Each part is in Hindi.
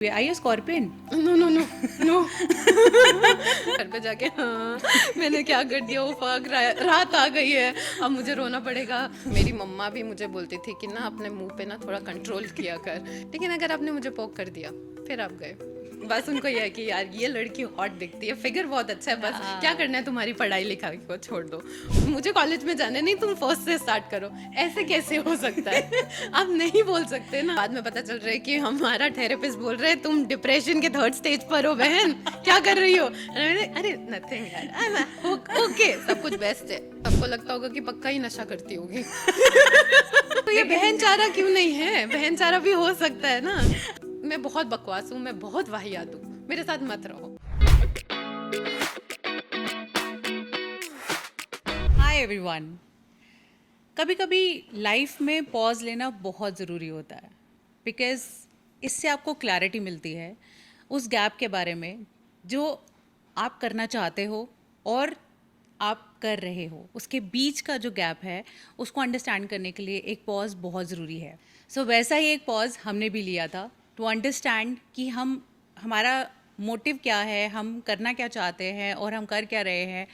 Are you a scorpion? No no no no घर पे जाके हाँ मैंने क्या कर दिया, वो फक रात आ गई है, अब मुझे रोना पड़ेगा। मेरी मम्मा भी मुझे बोलती थी कि ना अपने मुंह पे ना थोड़ा कंट्रोल किया कर, लेकिन अगर आपने मुझे पोक कर दिया फिर आप गए। बस उनको यह है कि यार ये लड़की हॉट दिखती है, फिगर बहुत अच्छा है, बस क्या करना है तुम्हारी पढ़ाई लिखाई को छोड़ दो, मुझे कॉलेज में जाने नहीं, तुम फर्स्ट से स्टार्ट करो। ऐसे कैसे हो सकता है? आप नहीं बोल सकते ना। बाद में पता चल रहा है कि हमारा थेरेपिस्ट बोल रहे हैं तुम डिप्रेशन के थर्ड स्टेज पर हो बहन, क्या कर रही हो? अरे नथिंग यार, ओके सब कुछ बेस्ट है। सबको लगता होगा कि पक्का ही नशा करती होगी। तो ये बहन चारा क्यों नहीं है? बहन चारा भी हो सकता है ना। मैं बहुत बकवास हूँ, मैं बहुत वाहियात हूँ, मेरे साथ मत रहो। Hi everyone. कभी कभी लाइफ में पॉज लेना बहुत ज़रूरी होता है बिकॉज इससे आपको क्लैरिटी मिलती है उस गैप के बारे में जो आप करना चाहते हो और आप कर रहे हो, उसके बीच का जो गैप है उसको अंडरस्टैंड करने के लिए एक पॉज बहुत ज़रूरी है। सो वैसा ही एक पॉज हमने भी लिया था टू अंडरस्टैंड कि हमारा मोटिव क्या है, हम करना क्या चाहते हैं और हम कर क्या रहे हैं।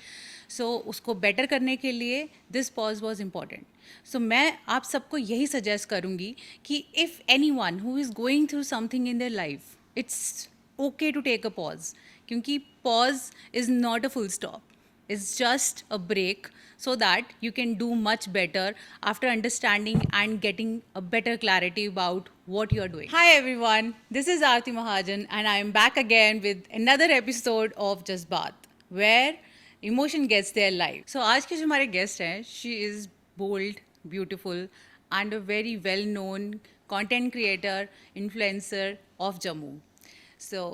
सो उसको बेटर करने के लिए this pause was important. So मैं आप सबको यही सजेस्ट करूँगी कि if anyone who is going through something in their life, it's okay to take a pause, क्योंकि pause is not a full stop, it's just a break so that you can do much better after understanding and getting a better clarity about what you are doing. Hi everyone, this is Aarti Mahajan and I am back again with another episode of Just Baat where emotion gets their life. So आज के जो हमारे guest हैं, she is bold, beautiful and a very well known content creator, influencer of Jammu. So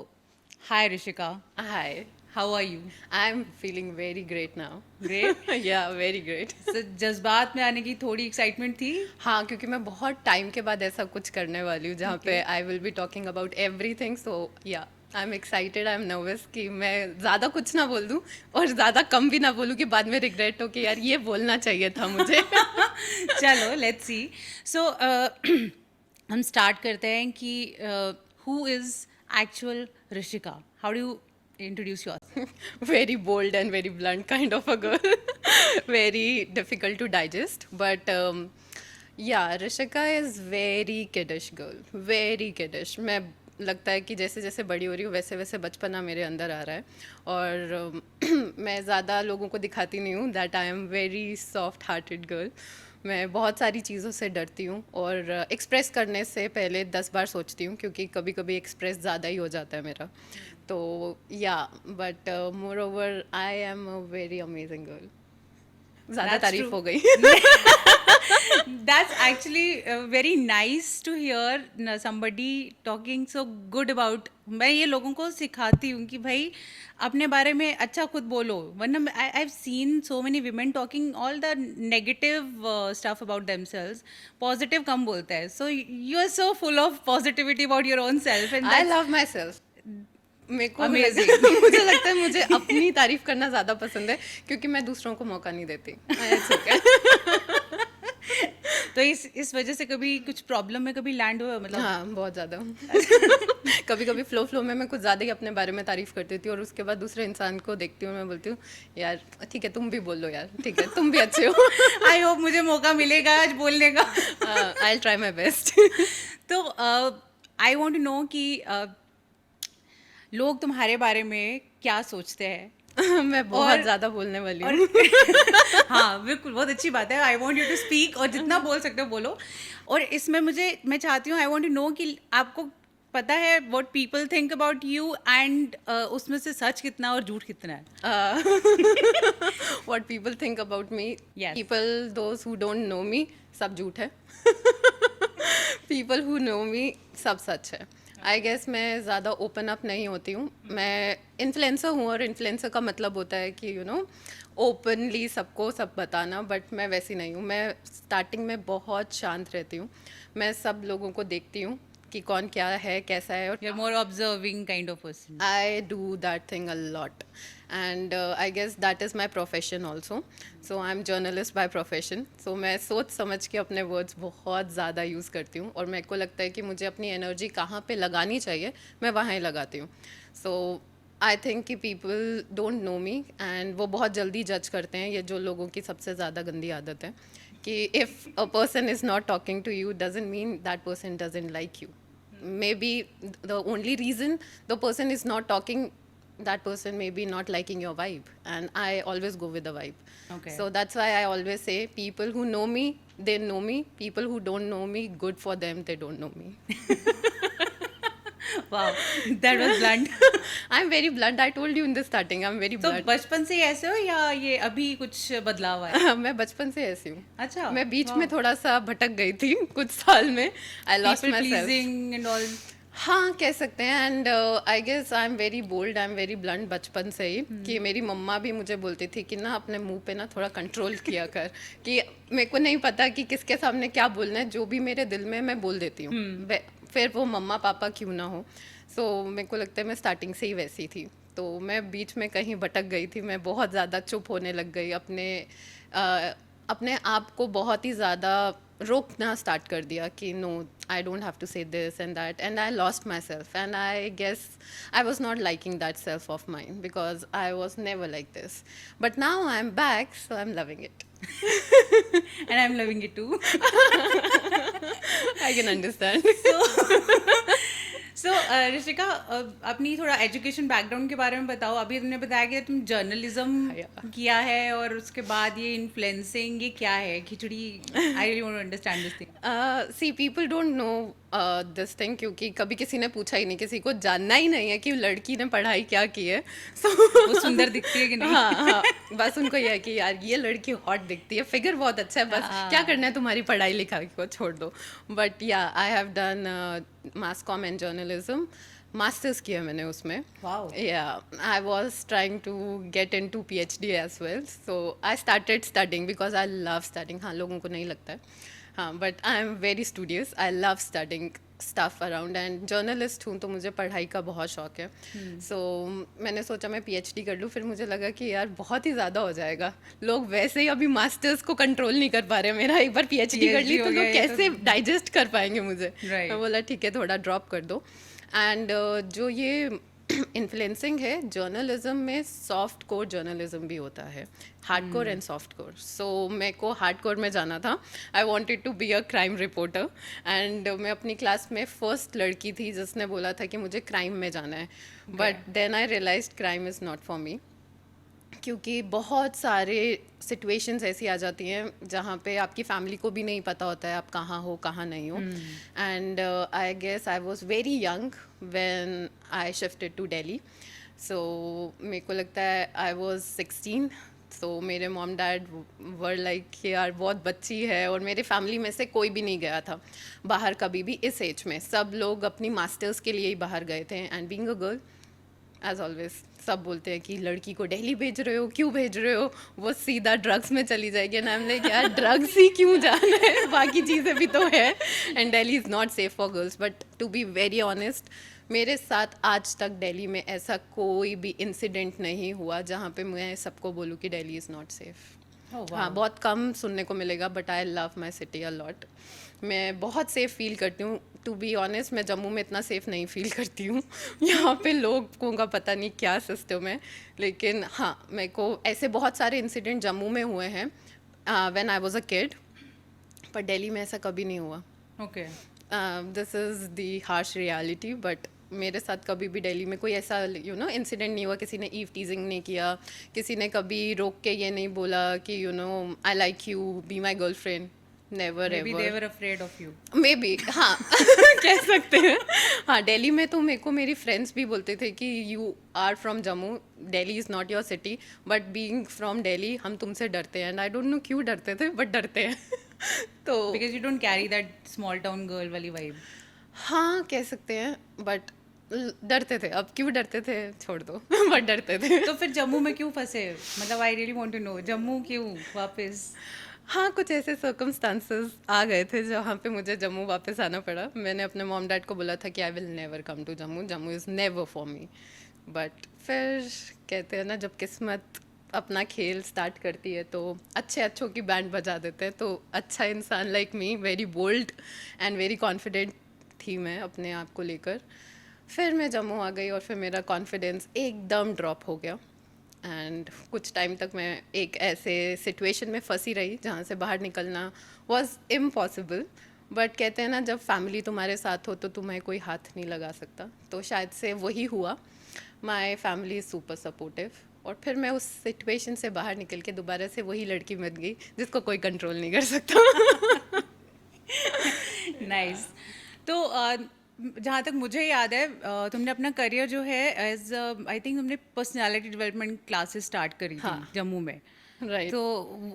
hi Rishika. Hi, How are you? I'm feeling very great now. Great. Yeah, very great. So, जज्बात में आने की थोड़ी एक्साइटमेंट थी। हाँ, क्योंकि मैं बहुत टाइम के बाद ऐसा कुछ करने वाली हूँ जहाँ पे Okay. I will be talking about everything, so yeah I am excited, I am nervous कि मैं ज़्यादा कुछ ना बोल दूँ और ज़्यादा कम भी ना बोलूँ कि बाद में रिग्रेट हो कि यार ये बोलना चाहिए था मुझे। चलो लेट्स सी। सो हम स्टार्ट करते हैं कि who is actual Rishika, how do you introduce your? Very bold and very blunt kind of a girl. Very difficult to digest, but yeah, Rishika is very kiddish girl, very kiddish. मैं लगता है कि जैसे जैसे बड़ी हो रही हूँ वैसे वैसे बचपना मेरे अंदर आ रहा है, और मैं ज़्यादा लोगों को दिखाती नहीं हूँ that I am very soft hearted girl. मैं बहुत सारी चीज़ों से डरती हूँ और एक्सप्रेस करने से पहले 10 बार सोचती हूँ, क्योंकि कभी कभी एक्सप्रेस ज़्यादा ही हो जाता है मेरा। तो या but more over I am a very amazing girl. ज़्यादा That's तारीफ true. हो गई। That's actually very nice to hear somebody talking so good about. मैं ये लोगों को सिखाती हूँ कि भाई अपने बारे में अच्छा खुद बोलो, वरना I've seen so many women talking all the negative stuff about themselves. Positive कम बोलते हैं. So you are so full of positivity about your own self and I that's love my self. मेरे को amazing. मुझे लगता है मुझे अपनी तारीफ करना ज़्यादा पसंद है, क्योंकि मैं दूसरों को मौका नहीं देती। It's okay। तो इस वजह से कभी कुछ प्रॉब्लम में कभी लैंड हुआ मतलब? हाँ, बहुत ज़्यादा। कभी कभी फ्लो में मैं कुछ ज़्यादा ही अपने बारे में तारीफ कर देती हूँ और उसके बाद दूसरे इंसान को देखती हूँ, मैं बोलती हूँ यार ठीक है तुम भी बोल लो यार, ठीक है तुम भी अच्छे हो। आई होप मुझे मौका मिलेगा आज बोलने का। I try my best. तो आई वांट टू नो कि लोग तुम्हारे बारे में क्या सोचते हैं। मैं बहुत और ज़्यादा बोलने वाली और हूँ। हाँ बिल्कुल, बहुत अच्छी बात है। I want you to speak और जितना बोल सकते हो बोलो। और इसमें मैं चाहती हूँ, आई वांट टू नो कि आपको पता है what people think about you and उसमें से सच कितना और झूठ कितना है। What people think about me, Yes. people those who don't know me, सब झूठ है। people who know me सब सच है। आई गेस मैं ज़्यादा ओपन अप नहीं होती हूँ। मैं इन्फ्लुएंसर हूँ और इन्फ्लुएंसर का मतलब होता है कि यू नो ओपनली सबको सब बताना, बट मैं वैसी नहीं हूँ। मैं स्टार्टिंग में बहुत शांत रहती हूँ। मैं सब लोगों को देखती हूँ कि कौन क्या है कैसा है, और You're more observing kind of person. I do that thing a lot, and I guess that is my profession also. So I'm journalist by profession. So मैं सोच समझ के अपने words बहुत ज़्यादा यूज़ करती हूँ, और मेरे को लगता है कि मुझे अपनी एनर्जी कहाँ पे लगानी चाहिए मैं वहाँ ही लगाती हूँ. So आई थिंक कि people don't no me, and वो बहुत जल्दी जज करते हैं. ये जो लोगों की सबसे ज़्यादा गंदी आदत है कि if a person is not talking to you doesn't mean that person doesn't like you. Maybe the only reason the person is not talking, that person may be not liking your vibe, and I always go with the vibe. Okay. So that's why I always say people who know me, they know me. People who don't know me, good for them, they don't know me. Wow, that was blunt. I'm very blunt. I told you in the starting, I'm very तो blunt. बचपन से ही ऐसे हो या ये अभी कुछ बदलाव आया? मैं बचपन से ऐसी हूँ. अच्छा. मैं बीच में थोड़ा सा भटक गई थी कुछ साल में. I lost People myself. pleasing and all. हाँ कह सकते हैं. And I guess I am very bold, I am very blunt बचपन से ही. कि मेरी मम्मा भी मुझे बोलती थी कि ना अपने मुंह पे ना थोड़ा कंट्रोल किया कर, कि मेरे को नहीं पता कि किसके सामने क्या बोलना है, जो भी मेरे दिल में मैं बोल देती हूँ, फिर वो मम्मा पापा क्यों ना हो. सो मेरे को लगता है मैं स्टार्टिंग से ही वैसी थी. तो मैं बीच में कहीं भटक गई थी. मैं बहुत ज़्यादा चुप होने लग गई. अपने आप को बहुत ही ज़्यादा रोकना स्टार्ट कर दिया कि no I don't have to say this and that, and I lost myself. And I guess I was not liking that self of mind because I was never like this. But now I am back, so I am loving it. And I'm loving it too. I can understand. So Rishika, अपनी थोड़ा एजुकेशन बैकग्राउंड के बारे में बताओ. अभी तुमने बताया कि तुम जर्नलिज्म किया है और उसके बाद ये इन्फ्लुएंसिंग, ये क्या है खिचड़ी? I really want to understand this thing. See people don't know this thing, क्योंकि कभी किसी ने पूछा ही नहीं, किसी को जानना ही नहीं है कि लड़की ने पढ़ाई क्या की है. वो सुंदर दिखती है कि नहीं? हाँ, बस उनको यह है कि यार ये लड़की हॉट दिखती है, फिगर बहुत अच्छा है, बस क्या करना है तुम्हारी पढ़ाई लिखाई को छोड़ दो. But yeah I have done mass com and journalism. Masters किया मैंने उसमें. Wow. Yeah, I was trying to get into PhD as well. So I started studying because I love studying. हाँ, लोगों को नहीं लगता है. हाँ, but I am very studious. I love studying stuff around, and journalist हूँ तो मुझे पढ़ाई का बहुत शौक है. So मैंने सोचा मैं PhD कर लूँ. फिर मुझे लगा कि यार बहुत ही ज़्यादा हो जाएगा. लोग वैसे ही अभी मास्टर्स को कंट्रोल नहीं कर पा रहे. मेरा एक बार PhD कर ली तो लोग कैसे डाइजेस्ट कर पाएंगे मुझे. मैं बोला ठीक है थोड़ा ड्रॉप कर दो. एंड जो ये इन्फ्लुएंसिंग है, जर्नलिज्म में सॉफ्ट कोर जर्नलिज्म भी होता है, hard core and soft core. So मेरे को हार्ड कोर में जाना था. I wanted to be a crime reporter, and मैं अपनी क्लास में फर्स्ट लड़की थी जिसने बोला था कि मुझे क्राइम में जाना है. But then I realised crime is not for me, क्योंकि बहुत सारे सिचुएशंस ऐसी आ जाती हैं जहाँ पे आपकी फैमिली को भी नहीं पता होता है आप कहाँ हो कहाँ नहीं हो. And I guess I was very young when I shifted to Delhi. So मेरे को लगता है आई वॉज 16. सो मेरे मॉम डैड वर लाइक यार बहुत बच्ची है, और मेरे फैमिली में से कोई भी नहीं गया था बाहर कभी भी. इस एज में सब लोग अपनी मास्टर्स के लिए ही बाहर गए थे. And being a girl, as always सब बोलते हैं कि लड़की को दिल्ली भेज रहे हो, क्यों भेज रहे हो, वो सीधा ड्रग्स में चली जाएगी. एंड आई एम लाइक यार ड्रग्स ही क्यों जाना है, बाकी चीज़ें भी तो है. And Delhi is not safe for girls. But to be very honest, मेरे साथ आज तक दिल्ली में ऐसा कोई भी इंसिडेंट नहीं हुआ जहाँ पे मैं सबको बोलूँ कि दिल्ली इज़ नॉट सेफ. हाँ, बहुत कम सुनने को मिलेगा, but I love my city a lot. मैं बहुत सेफ फील करती हूँ. टू बी ऑनेस्ट, मैं जम्मू में इतना सेफ नहीं फील करती हूँ. यहाँ पे लोगों का पता नहीं क्या सिस्टम है. लेकिन हाँ, मेरे को ऐसे बहुत सारे इंसिडेंट जम्मू में हुए हैं when I was a kid, पर दिल्ली में ऐसा कभी नहीं हुआ. Okay. This is the harsh reality. But मेरे साथ कभी भी दिल्ली में कोई ऐसा इंसिडेंट नहीं हुआ. किसी ने ईव टीजिंग नहीं किया, किसी ने कभी रोक के ये नहीं बोला कि I like you, be my girlfriend. Never ever. Maybe they were afraid of you. May be, हाँ. कह सकते हैं. हाँ, दिल्ली में तो मेरे को मेरी फ्रेंड्स भी बोलते थे कि you are from Jammu, Delhi is not your city, but being from Delhi हम तुमसे डरते हैं. एंड आई डोंट नो क्यों डरते थे, बट डरते हैं. तो Because you don't carry that small town girl वाली vibe. हाँ कह सकते हैं, बट डरते थे. अब क्यों डरते थे छोड़ दो. बट डरते थे. तो फिर जम्मू में क्यों फंसे? मतलब I really want to know, Jammu क्यों वापस? हाँ, कुछ ऐसे सर्कमस्टांसेस आ गए थे जहाँ पे मुझे जम्मू वापस आना पड़ा। मैंने अपने मॉम डैड को बोला था कि I will never come to Jammu, Jammu is never for me. But फिर कहते हैं ना, जब किस्मत अपना खेल स्टार्ट करती है तो अच्छे अच्छों की बैंड बजा देते हैं। तो अच्छा इंसान like me, very bold and very confident थी मैं अपने आप को लेकर। फिर मैं जम्मू आ गई और फिर मेरा कॉन्फिडेंस एकदम ड्रॉप हो गया। एंड कुछ टाइम तक मैं एक ऐसे सिचुएशन में फंसी रही जहाँ से बाहर निकलना वॉज इम्पॉसिबल। बट कहते हैं ना, जब फैमिली तुम्हारे साथ हो तो तुम्हें कोई हाथ नहीं लगा सकता। तो शायद से वही हुआ। My family is super supportive. और फिर मैं उस सिचुएशन से बाहर निकल के दोबारा से वही लड़की बन गई जिसको कोई कंट्रोल नहीं कर सकता। नाइस। तो जहाँ तक मुझे याद है, तुमने अपना करियर जो है एज आई थिंक तुमने पर्सनालिटी डेवलपमेंट क्लासेस स्टार्ट करी थी हाँ। जम्मू में। राइट। तो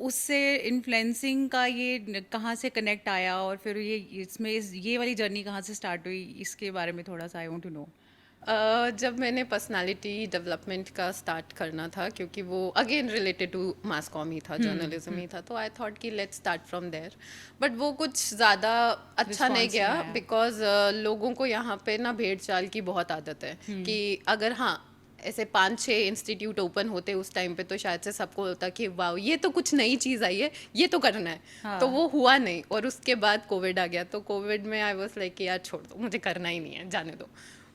उससे इन्फ्लुएंसिंग का ये कहाँ से कनेक्ट आया, और फिर ये इसमें ये वाली जर्नी कहाँ से स्टार्ट हुई, इसके बारे में थोड़ा सा आई वांट टू नो। जब मैंने पर्सनालिटी डेवलपमेंट का स्टार्ट करना था, क्योंकि वो again related to mass comm ही था, जर्नलिज्म ही था, तो आई थॉट कि let's start from there. But वो कुछ ज़्यादा अच्छा नहीं Response गया, नहीं आया। बिकॉज लोगों को यहाँ पे ना भेड़ चाल की बहुत आदत है कि अगर हाँ ऐसे 5-6 इंस्टीट्यूट ओपन होते उस टाइम पे तो शायद से सबको होता कि वाह ये तो कुछ नई चीज़ आई है, ये तो करना है। हाँ। तो वो हुआ नहीं। और उसके बाद कोविड आ गया, तो कोविड में आई वाज लाइक यार छोड़ दो, मुझे करना ही नहीं है, जाने दो।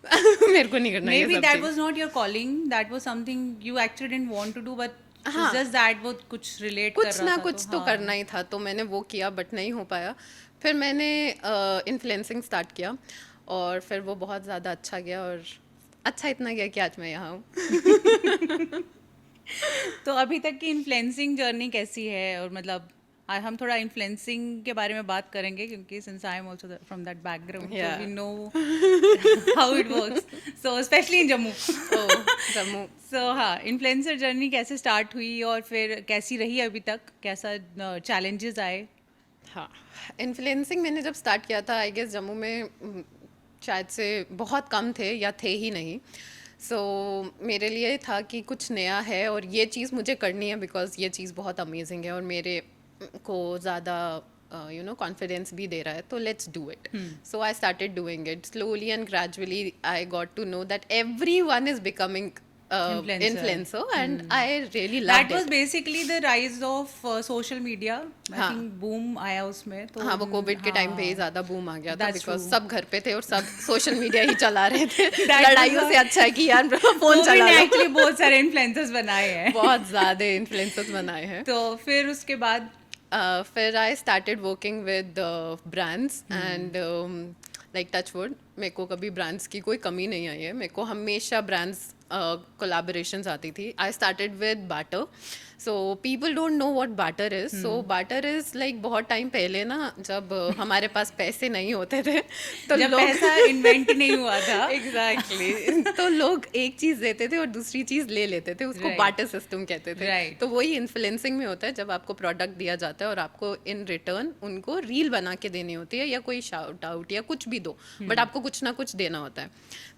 मेरे को नहीं करना ये Maybe सब that cheese. was not your calling, that was something you actually didn't want to do, but हाँ। it's just that वो कुछ relate कर कुछ रहा ना था, कुछ तो हाँ। करना ही था, तो मैंने वो किया बट नहीं हो पाया। फिर मैंने इन्फ्लुएंसिंग स्टार्ट किया और फिर वो बहुत ज़्यादा अच्छा गया, और अच्छा इतना गया कि आज मैं यहाँ हूँ। तो अभी तक की इन्फ्लुएंसिंग जर्नी कैसी है, और मतलब आज हम थोड़ा इन्फ्लुएंसिंग के बारे में बात करेंगे, क्योंकि since I am also from that background, so Yeah. We know how it works, so specially in Jammu. Oh, Jammu. So हाँ, इन्फ्लुएंसर जर्नी कैसे स्टार्ट हुई और फिर कैसी रही अभी तक, कैसा चैलेंजेस आए? हाँ, इन्फ्लुएंसिंग मैंने जब स्टार्ट किया था, आई गेस जम्मू में शायद से बहुत कम थे या थे ही नहीं। सो मेरे लिए था कि कुछ नया है और ये चीज़ मुझे करनी है, बिकॉज ये चीज़ बहुत अमेजिंग है और मेरे को ज़्यादा कॉन्फिडेंस भी दे रहा है, तो let's do it. So I started doing it slowly and gradually. I got to know that everyone is becoming Influencer. influencer, and I really that loved was it. Basically the rise of social media, I हाँ। थिंक बूम आया उसमें। तो हाँ, वो कोविड के टाइम पे ही हाँ, ज़्यादा बूम आ गया था, That's बिकॉज true. सब घर पे थे और सब सोशल मीडिया ही चला रहे थे। That लड़ाइयों was से अच्छा है कि यार फोन कोविड चला ने लो। एक्चुअली बहुत सारे इन्फ्लुएंसर्स बनाए हैं। बहुत ज़्यादा इन्फ्लुएंसर्स बनाए हैं। तो फिर उसके बाद फिर I started working with brands and like touchwood, मेरे को कभी ब्रांड्स की कोई कमी नहीं आई है। मेरे को हमेशा ब्रांड्स कोलैबोरेशंस आती थी। I started with barter. So people don't know what barter is. So barter is like बहुत टाइम पहले ना, जब हमारे पास पैसे नहीं होते थे, तो जब लोग पैसा इन्वेंट नहीं हुआ था। एग्जैक्टली तो लोग एक चीज देते थे और दूसरी चीज ले लेते थे, उसको Right. बाटर सिस्टम कहते थे। Right. तो वही इन्फ्लुएंसिंग में होता है, जब आपको प्रोडक्ट दिया जाता है और आपको इन रिटर्न उनको रील बना के देनी होती है या कोई शाउट आउट या कुछ भी दो, बट आपको कुछ ना कुछ देना होता है।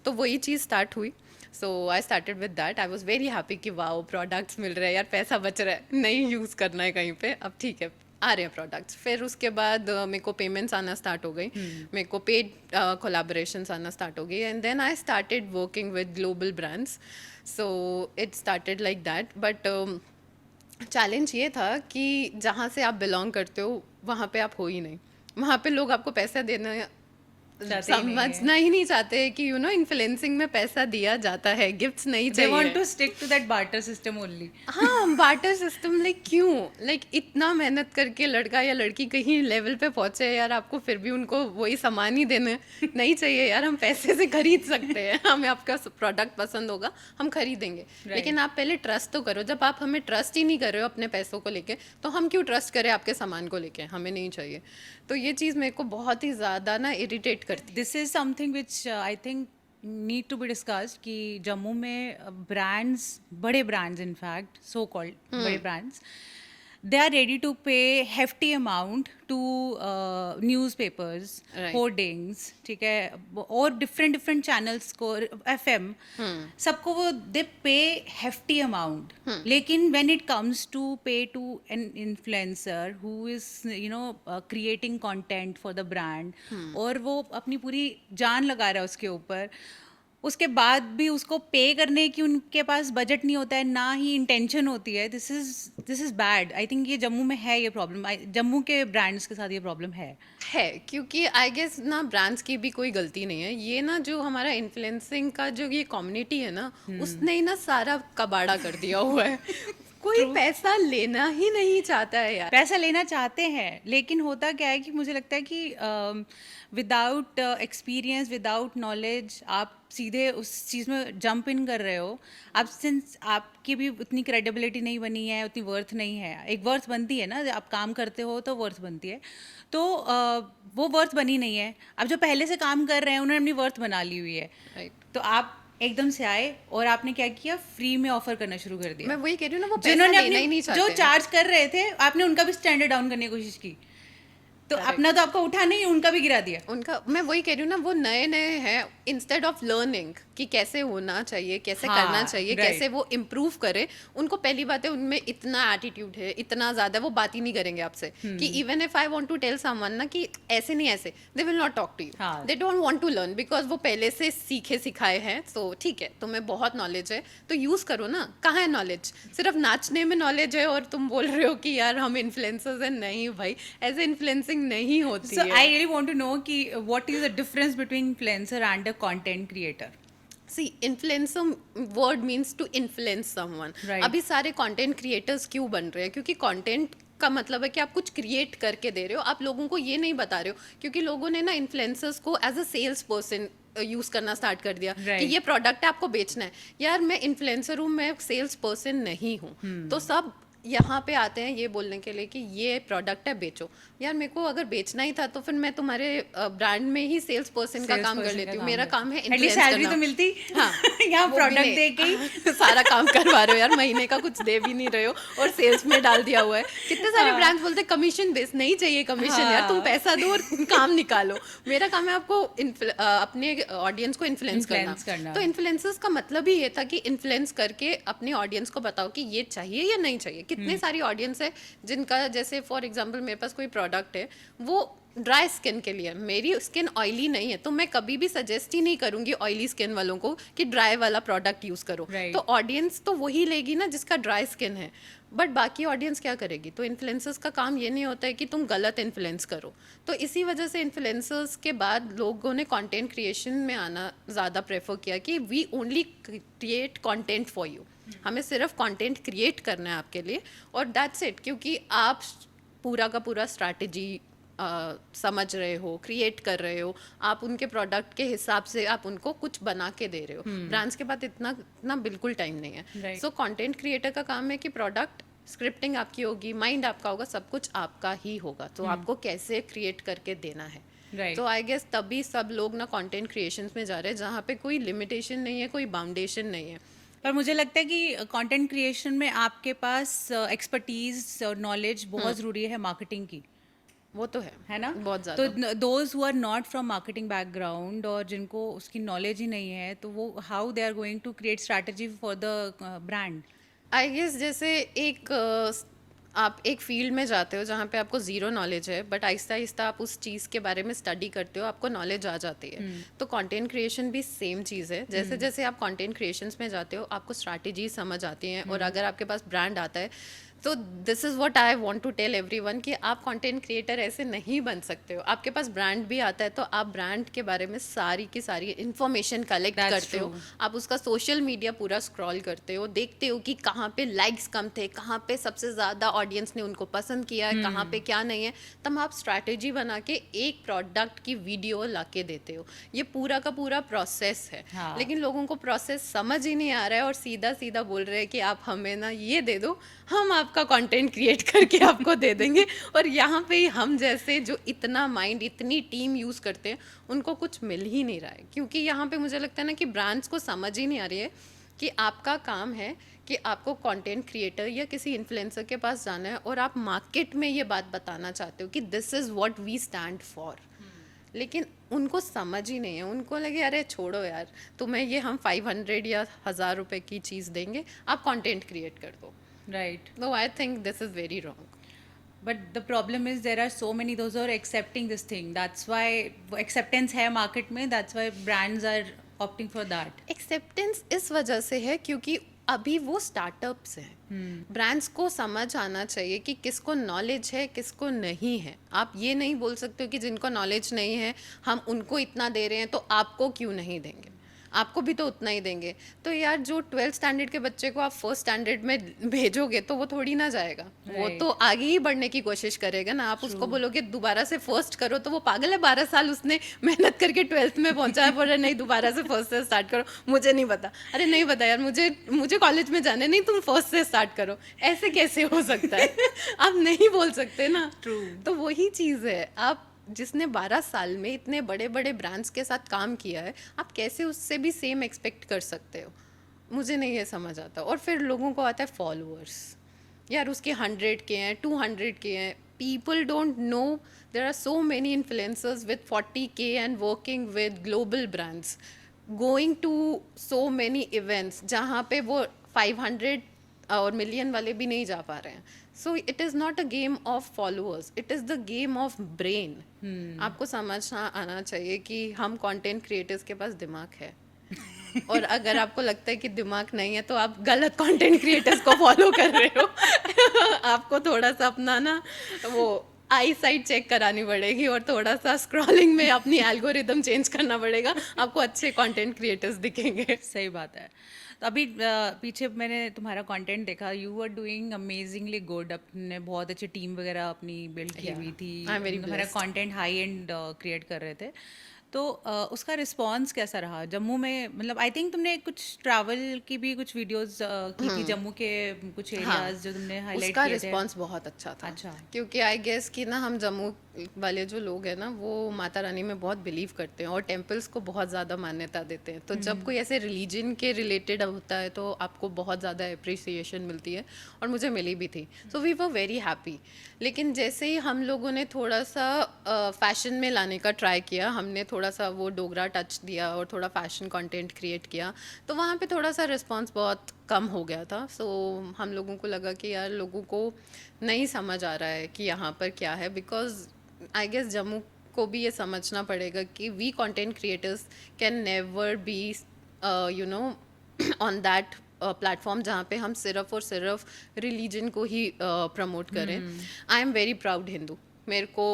तो वही चीज़ स्टार्ट हुई। So I started with that. I was very happy कि वाओ प्रोडक्ट्स मिल रहे हैं यार, पैसा बच रहा है, नहीं यूज़ करना है कहीं पे, अब ठीक है आ रहे हैं प्रोडक्ट्स। फिर उसके बाद मेरे को पेमेंट्स आना स्टार्ट हो गई, मेरे को पेड कोलैबोरेशंस आना स्टार्ट हो गई, and then I started working with global brands. So it started like that. But challenge ये था कि जहाँ से आप बिलोंग करते हो वहाँ पे आप हो ही नहीं। वहाँ पे लोग आपको पैसा देना चाहते ही नहीं है। समझना ही नहीं चाहते कि इन्फ्लुएंसिंग में पैसा दिया जाता है, गिफ्ट्स नहीं दे वांट चाहिए। To stick to that barter system only. हाँ, बार्टर सिस्टम, लाइक क्यों? लाइक इतना मेहनत करके लड़का या लड़की कहीं लेवल पे पहुंचे यार, आपको फिर भी उनको वही सामान ही देने नहीं चाहिए यार। हम पैसे से खरीद सकते हैं, हमें आपका प्रोडक्ट पसंद होगा हम खरीदेंगे, लेकिन आप पहले ट्रस्ट तो करो। जब आप हमें ट्रस्ट ही नहीं कर रहे हो अपने पैसों को लेके, तो हम क्यों ट्रस्ट करें आपके सामान को लेके? हमें नहीं चाहिए। तो ये चीज़ मेरे को बहुत ही ज़्यादा ना इरिटेट करती। This is something which I think need to be discussed, कि जम्मू में ब्रांड्स, बड़े ब्रांड्स, इनफैक्ट सो कॉल्ड बड़े brands, they are ready to pay hefty amount to newspapers, Right. hoardings, ठीक है, और different channels को, FM, सबको वो they pay hefty amount. लेकिन when it comes to pay to an influencer who is creating content for the brand, और वो अपनी पूरी जान लगा रहा है उसके ऊपर, उसके बाद भी उसको पे करने की उनके पास बजट नहीं होता है, ना ही इंटेंशन होती है. This is bad. I think ये जम्मू में है ये प्रॉब्लम. जम्मू के ब्रांड्स के साथ ये प्रॉब्लम है क्योंकि आई गेस ना ब्रांड्स की भी कोई गलती नहीं है, ये ना जो हमारा इन्फ्लुएंसिंग का जो ये कम्युनिटी है ना, उसने ही ना सारा कबाड़ा कर दिया हुआ है. कोई पैसा लेना ही नहीं चाहता है यार. पैसा लेना चाहते हैं, लेकिन होता क्या है कि मुझे लगता है कि विदाउट एक्सपीरियंस, विदाउट नॉलेज आप सीधे उस चीज़ में जंप इन कर रहे हो. अब सिंस आपकी भी उतनी क्रेडिबिलिटी नहीं बनी है, उतनी वर्थ नहीं है. एक वर्थ बनती है ना, आप काम करते हो तो वर्थ बनती है. तो वो वर्थ बनी नहीं है. अब जो पहले से काम कर रहे हैं उन्होंने अपनी वर्थ बना ली हुई है. Right. तो आप एकदम से आए और आपने क्या किया, फ्री में ऑफर करना शुरू कर दिया. मैं वही कह रही हूँ ना, वो पैसा जिन्होंने लेना ही नहीं अपनी चाहते. जो चार्ज कर रहे थे, आपने उनका भी स्टैंडर्ड डाउन करने की कोशिश की. तो अपना तो आपका उठा नहीं, उनका भी गिरा दिया. उनका, मैं वही कह रही हूँ ना, वो नए नए हैं. इंस्टेड ऑफ लर्निंग कि कैसे होना चाहिए, कैसे हाँ, करना चाहिए, right. कैसे वो इम्प्रूव करे, उनको पहली बात है उनमें इतना एटीट्यूड है, इतना ज़्यादा वो बात ही नहीं करेंगे आपसे. कि even if I want to tell someone ना कि ऐसे नहीं ऐसे, they will not talk to you. हाँ. They don't want to learn because वो पहले से सीखे सिखाए हैं. सो ठीक है, तुम्हें बहुत नॉलेज है तो यूज़ करो ना. कहाँ है नॉलेज? सिर्फ नाचने में नॉलेज है और तुम बोल रहे हो कि यार हम इन्फ्लुएंसर्स हैं. नहीं भाई, ऐसे इन्फ्लुएंसिंग नहीं होती So है. I really want to know कि what is the difference between influencer and a content creator? See, influencer word means to influence someone. Right. अभी सारे content creators क्यों बन रहे हैं? क्योंकि content का मतलब है कि आप कुछ क्रिएट करके दे रहे हो, आप लोगों को ये नहीं बता रहे हो. क्योंकि लोगों ने ना इन्फ्लुएंसर्स को as a sales person use करना स्टार्ट कर दिया. Right. कि ये प्रोडक्ट है, आपको बेचना है. यार मैं इन्फ्लुएंसर हूँ, मैं सेल्स पर्सन नहीं हूँ. तो सब यहाँ पे आते हैं ये बोलने के लिए कि ये प्रोडक्ट है, बेचो. यार मेरे को अगर बेचना ही था तो फिर मैं तुम्हारे ब्रांड में ही सेल्स पर्सन का काम कर लेती हूँ. मेरा काम है एटलीस्ट इन्फ्लुएंस सैलरी करना. तो मिलती. हाँ, यहाँ वो भी प्रोडक्ट नहीं. दे के ही सारा काम करवा रहे हो यार, महीने का कुछ दे भी नहीं रहे हो और सेल्स में डाल दिया हुआ है. कितने सारे ब्रांड्स बोलते हैं कमीशन बेस. नहीं चाहिए कमीशन यार, तुम पैसा दो और काम निकालो. मेरा काम है आपको अपने ऑडियंस को इन्फ्लुएंस करना. तो इन्फ्लुएंसर्स का मतलब ही ये था कि इन्फ्लुएंस करके अपने ऑडियंस को बताओ कि ये चाहिए या नहीं चाहिए. कितने सारी ऑडियंस है जिनका, जैसे फॉर एग्जांपल मेरे पास कोई प्रोडक्ट है, वो ड्राई स्किन के लिए. मेरी स्किन ऑयली नहीं है तो मैं कभी भी सजेस्ट ही नहीं करूंगी ऑयली स्किन वालों को कि ड्राई वाला प्रोडक्ट यूज करो. Right. तो ऑडियंस तो वही लेगी ना जिसका ड्राई स्किन है. बट बाकी ऑडियंस क्या करेगी? तो इन्फ्लुएंसर्स का काम ये नहीं होता है कि तुम गलत इन्फ्लुएंस करो. तो इसी वजह से इन्फ्लुएंसर्स के बाद लोगों ने कंटेंट क्रिएशन में आना ज़्यादा प्रेफर किया कि we only create content for you. हमें सिर्फ कंटेंट क्रिएट करना है आपके लिए और दैट्स इट. क्योंकि आप पूरा का पूरा स्ट्रैटेजी समझ रहे हो, क्रिएट कर रहे हो, आप उनके प्रोडक्ट के हिसाब से आप उनको कुछ बना के दे रहे हो. ब्रांड्स के पास इतना बिल्कुल टाइम नहीं है. Right. सो कंटेंट क्रिएटर का काम है कि प्रोडक्ट स्क्रिप्टिंग आपकी होगी, माइंड आपका होगा, सब कुछ आपका ही होगा. तो आपको कैसे क्रिएट करके देना है. Right. तो आई गेस तभी सब लोग ना कंटेंट क्रिएशंस में जा रहे हैं जहाँ पे कोई लिमिटेशन नहीं है, कोई बाउंडेशन नहीं है. पर मुझे लगता है कि कंटेंट क्रिएशन में आपके पास एक्सपर्टीज और नॉलेज बहुत ज़रूरी है मार्केटिंग की. वो तो है ना? बहुत ज़्यादा. तो those who are not from marketing background और जिनको उसकी नॉलेज ही नहीं है, तो वो how they are going to create strategy for the brand. I guess जैसे आप एक फील्ड में जाते हो जहाँ पे आपको ज़ीरो नॉलेज है, बट आहिस्ता आहिस्ता आप उस चीज़ के बारे में स्टडी करते हो, आपको नॉलेज आ जाती है. तो कंटेंट क्रिएशन भी सेम चीज़ है. जैसे जैसे आप कंटेंट क्रिएशंस में जाते हो, आपको स्ट्रैटेजी समझ आती हैं. और अगर आपके पास ब्रांड आता है तो this is what I want to tell everyone कि आप कंटेंट क्रिएटर ऐसे नहीं बन सकते हो. आपके पास ब्रांड भी आता है तो आप ब्रांड के बारे में सारी की सारी इन्फॉर्मेशन कलेक्ट करते हो. आप उसका सोशल मीडिया पूरा स्क्रॉल करते हो, देखते हो कि कहाँ पे लाइक्स कम थे, कहाँ पे सबसे ज़्यादा ऑडियंस ने उनको पसंद किया है, कहाँ पे क्या नहीं है. तब आप स्ट्रैटेजी बना के एक प्रोडक्ट की वीडियो ला के देते हो. ये पूरा का पूरा प्रोसेस है. हाँ. लेकिन लोगों को प्रोसेस समझ ही नहीं आ रहा है और सीधा सीधा बोल रहे हैं कि आप हमें ना ये दे दो, हम आपका कंटेंट क्रिएट करके आपको दे देंगे. और यहाँ पे ही हम जैसे जो इतना माइंड, इतनी टीम यूज़ करते हैं, उनको कुछ मिल ही नहीं रहा है. क्योंकि यहाँ पे मुझे लगता है ना कि ब्रांड्स को समझ ही नहीं आ रही है कि आपका काम है कि आपको कंटेंट क्रिएटर या किसी इन्फ्लुएंसर के पास जाना है और आप मार्केट में ये बात बताना चाहते हो कि this is what we stand for, लेकिन उनको समझ ही नहीं है, उनको लगे अरे छोड़ो यार, तुम्हें ये हम 500 या 1000 रुपए की चीज़ देंगे, आप कंटेंट क्रिएट कर दो. Right. No, I think this is very wrong. But the problem is there are so many those who are accepting this thing. That's why acceptance है market में. That's why brands are opting for that. Acceptance इस वजह से है क्योंकि अभी वो स्टार्टअप्स हैं. ब्रांड्स को समझ आना चाहिए कि किसको नॉलेज है किसको नहीं है. आप ये नहीं बोल सकते हो कि जिनको नॉलेज नहीं है हम उनको इतना दे रहे हैं तो आपको क्यों नहीं देंगे, आपको भी तो उतना ही देंगे. तो यार जो 12th स्टैंडर्ड के बच्चे को आप फर्स्ट स्टैंडर्ड में भेजोगे तो वो थोड़ी ना जाएगा, वो Right. तो आगे ही बढ़ने की कोशिश करेगा ना. आप उसको बोलोगे दोबारा से फर्स्ट करो तो वो पागल है. 12 साल उसने मेहनत करके 12th में पहुंचा है, बोल रहा नहीं दोबारा से फर्स्ट से स्टार्ट करो. मुझे नहीं पता. अरे नहीं पता यार, मुझे मुझे कॉलेज में जाने, नहीं तुम फर्स्ट से स्टार्ट करो. ऐसे कैसे हो सकता है? आप नहीं बोल सकते ना. True. तो वही चीज़ है. आप जिसने 12 साल में इतने बड़े बड़े ब्रांड्स के साथ काम किया है, आप कैसे उससे भी सेम एक्सपेक्ट कर सकते हो? मुझे नहीं ये समझ आता. और फिर लोगों को आता है फॉलोअर्स. यार उसके 100 के हैं, 200 के हैं. People don't know there are so many influencers with 40K and working with global brands, going to so many events जहाँ पे वो 500 और मिलियन वाले भी नहीं जा पा रहे हैं. So it is not a game of followers, it is the game of brain. आपको समझना आना चाहिए कि हम कंटेंट क्रिएटर्स के पास दिमाग है. और अगर आपको लगता है कि दिमाग नहीं है तो आप गलत कंटेंट क्रिएटर्स को फॉलो कर रहे हो. आपको थोड़ा सा अपना ना वो आई साइट चेक करानी पड़ेगी और थोड़ा सा स्क्रॉलिंग में अपनी एल्गोरिदम चेंज करना पड़ेगा. आपको अच्छे कंटेंट क्रिएटर्स दिखेंगे. सही बात है. तो अभी पीछे मैंने तुम्हारा कंटेंट देखा. You are doing amazingly good. अपने बहुत अच्छी टीम वगैरह अपनी बिल्ड की Yeah, हुई थी. I'm very तुम्हारा blessed. Content high and create कर रहे थे. तो उसका रिस्पांस कैसा रहा जम्मू में? मतलब आई थिंक तुमने कुछ ट्रैवल की भी कुछ वीडियोस की थी जम्मू के कुछ एरियाज जो तुमने हाईलाइट उसका किए थे. रिस्पांस बहुत अच्छा था. अच्छा. क्योंकि आई गेस कि ना हम जम्मू वाले जो लोग हैं ना वो माता रानी में बहुत बिलीव करते हैं और टेम्पल्स को बहुत ज़्यादा मान्यता देते हैं. तो जब कोई ऐसे रिलीजन के रिलेटेड होता है तो आपको बहुत ज़्यादा अप्रिसिएशन मिलती है और मुझे मिली भी थी. So we were very happy. लेकिन जैसे ही हम लोगों ने थोड़ा सा फैशन में लाने का ट्राई किया, हमने थोड़ा सा वो डोगरा टच दिया और थोड़ा फैशन कंटेंट क्रिएट किया, तो वहाँ पे थोड़ा सा रिस्पांस बहुत कम हो गया था. सो हम लोगों को लगा कि यार लोगों को नहीं समझ आ रहा है कि यहाँ पर क्या है. बिकॉज आई गेस जम्मू को भी ये समझना पड़ेगा कि we content creators can never be you know on that platform जहाँ पे हम सिर्फ और सिर्फ रिलीजन को ही प्रमोट करें. आई एम वेरी प्राउड हिंदू. मेरे को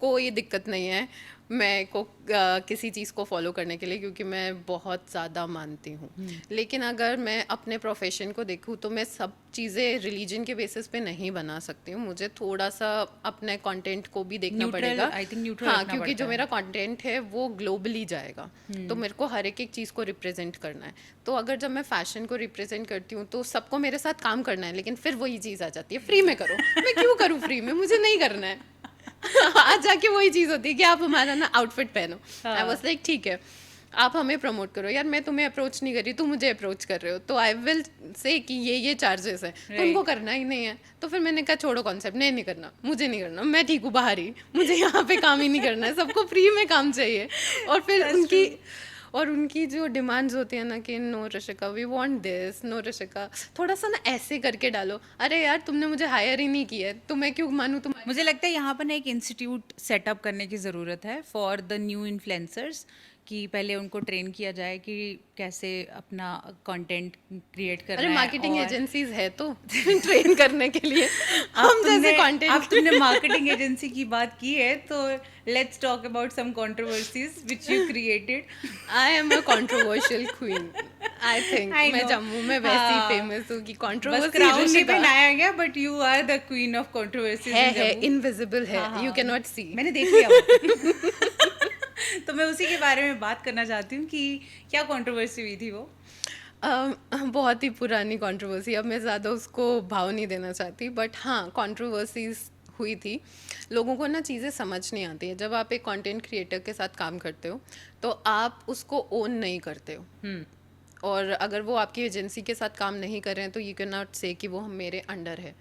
कोई दिक्कत नहीं है मैं को किसी चीज़ को फॉलो करने के लिए, क्योंकि मैं बहुत ज़्यादा मानती हूँ. लेकिन अगर मैं अपने प्रोफेशन को देखूँ तो मैं सब चीज़ें रिलीजन के बेसिस पे नहीं बना सकती हूँ. मुझे थोड़ा सा अपने कंटेंट को भी देखना Neutral, पड़ेगा. I think neutral हाँ, रखना क्योंकि पड़ता जो है. मेरा कंटेंट है वो ग्लोबली जाएगा. तो मेरे को हर एक चीज़ को रिप्रेजेंट करना है. तो अगर जब मैं फैशन को रिप्रेजेंट करती हूँ तो सबको मेरे साथ काम करना है. लेकिन फिर वही चीज़ आ जाती है, फ्री में करो. मैं क्यों करूँ फ्री में? मुझे नहीं करना है. आज जाके वही चीज़ होती है कि आप हमारा ना आउटफिट पहनो. आई वाज लाइक ठीक है आप हमें प्रमोट करो. यार मैं तुम्हें अप्रोच नहीं कर रही, तुम मुझे अप्रोच कर रहे हो, तो आई विल से कि ये चार्जेस है. तुमको करना ही नहीं है तो फिर मैंने कहा छोड़ो कॉन्सेप्ट, नहीं करना, मुझे नहीं करना, मैं ठीक हूँ बाहर ही, मुझे यहाँ पे काम ही नहीं करना है. सबको फ्री में काम चाहिए. और फिर उनकी जो डिमांड्स होती है ना कि no Rishika we want this, no Rishika थोड़ा सा ना ऐसे करके डालो. अरे यार तुमने मुझे हायर ही नहीं किया है तो मैं क्यों मानूँ तुम. मुझे लगता है यहाँ पर ना एक इंस्टीट्यूट सेटअप करने की ज़रूरत है फॉर द न्यू इन्फ्लुएंसर्स, कि पहले उनको ट्रेन किया जाए कि कैसे अपना कंटेंट क्रिएट करना अरे है. मार्केटिंग और एजेंसीज है तो ट्रेन करने के लिए. हम जैसे अब कंटेंट तुमने मार्केटिंग एजेंसी की बात की है तो let's talk about some controversies which you created. I am a controversial queen. I think I मैं know. जम्मू में वैसी हाँ. फेमस हूँ कि बस कंट्रोवर्सी क्राउन नहीं पहनाया गया but you are the queen of controversies. है इनविजिबल है, यू कैन नॉट सी. मैंने देख लिया वो. तो मैं उसी के बारे में बात करना चाहती हूँ कि क्या कंट्रोवर्सी हुई थी वो. बहुत ही पुरानी कंट्रोवर्सी. अब मैं ज़्यादा उसको भाव नहीं देना चाहती, बट हाँ कंट्रोवर्सीज हुई थी. लोगों को ना चीज़ें समझ नहीं आती है. जब आप एक कंटेंट क्रिएटर के साथ काम करते हो तो आप उसको ओन नहीं करते हो. और अगर वो आपकी एजेंसी के साथ काम नहीं कर रहे हैं तो यू कैन नॉट से कि वो हम मेरे अंडर है।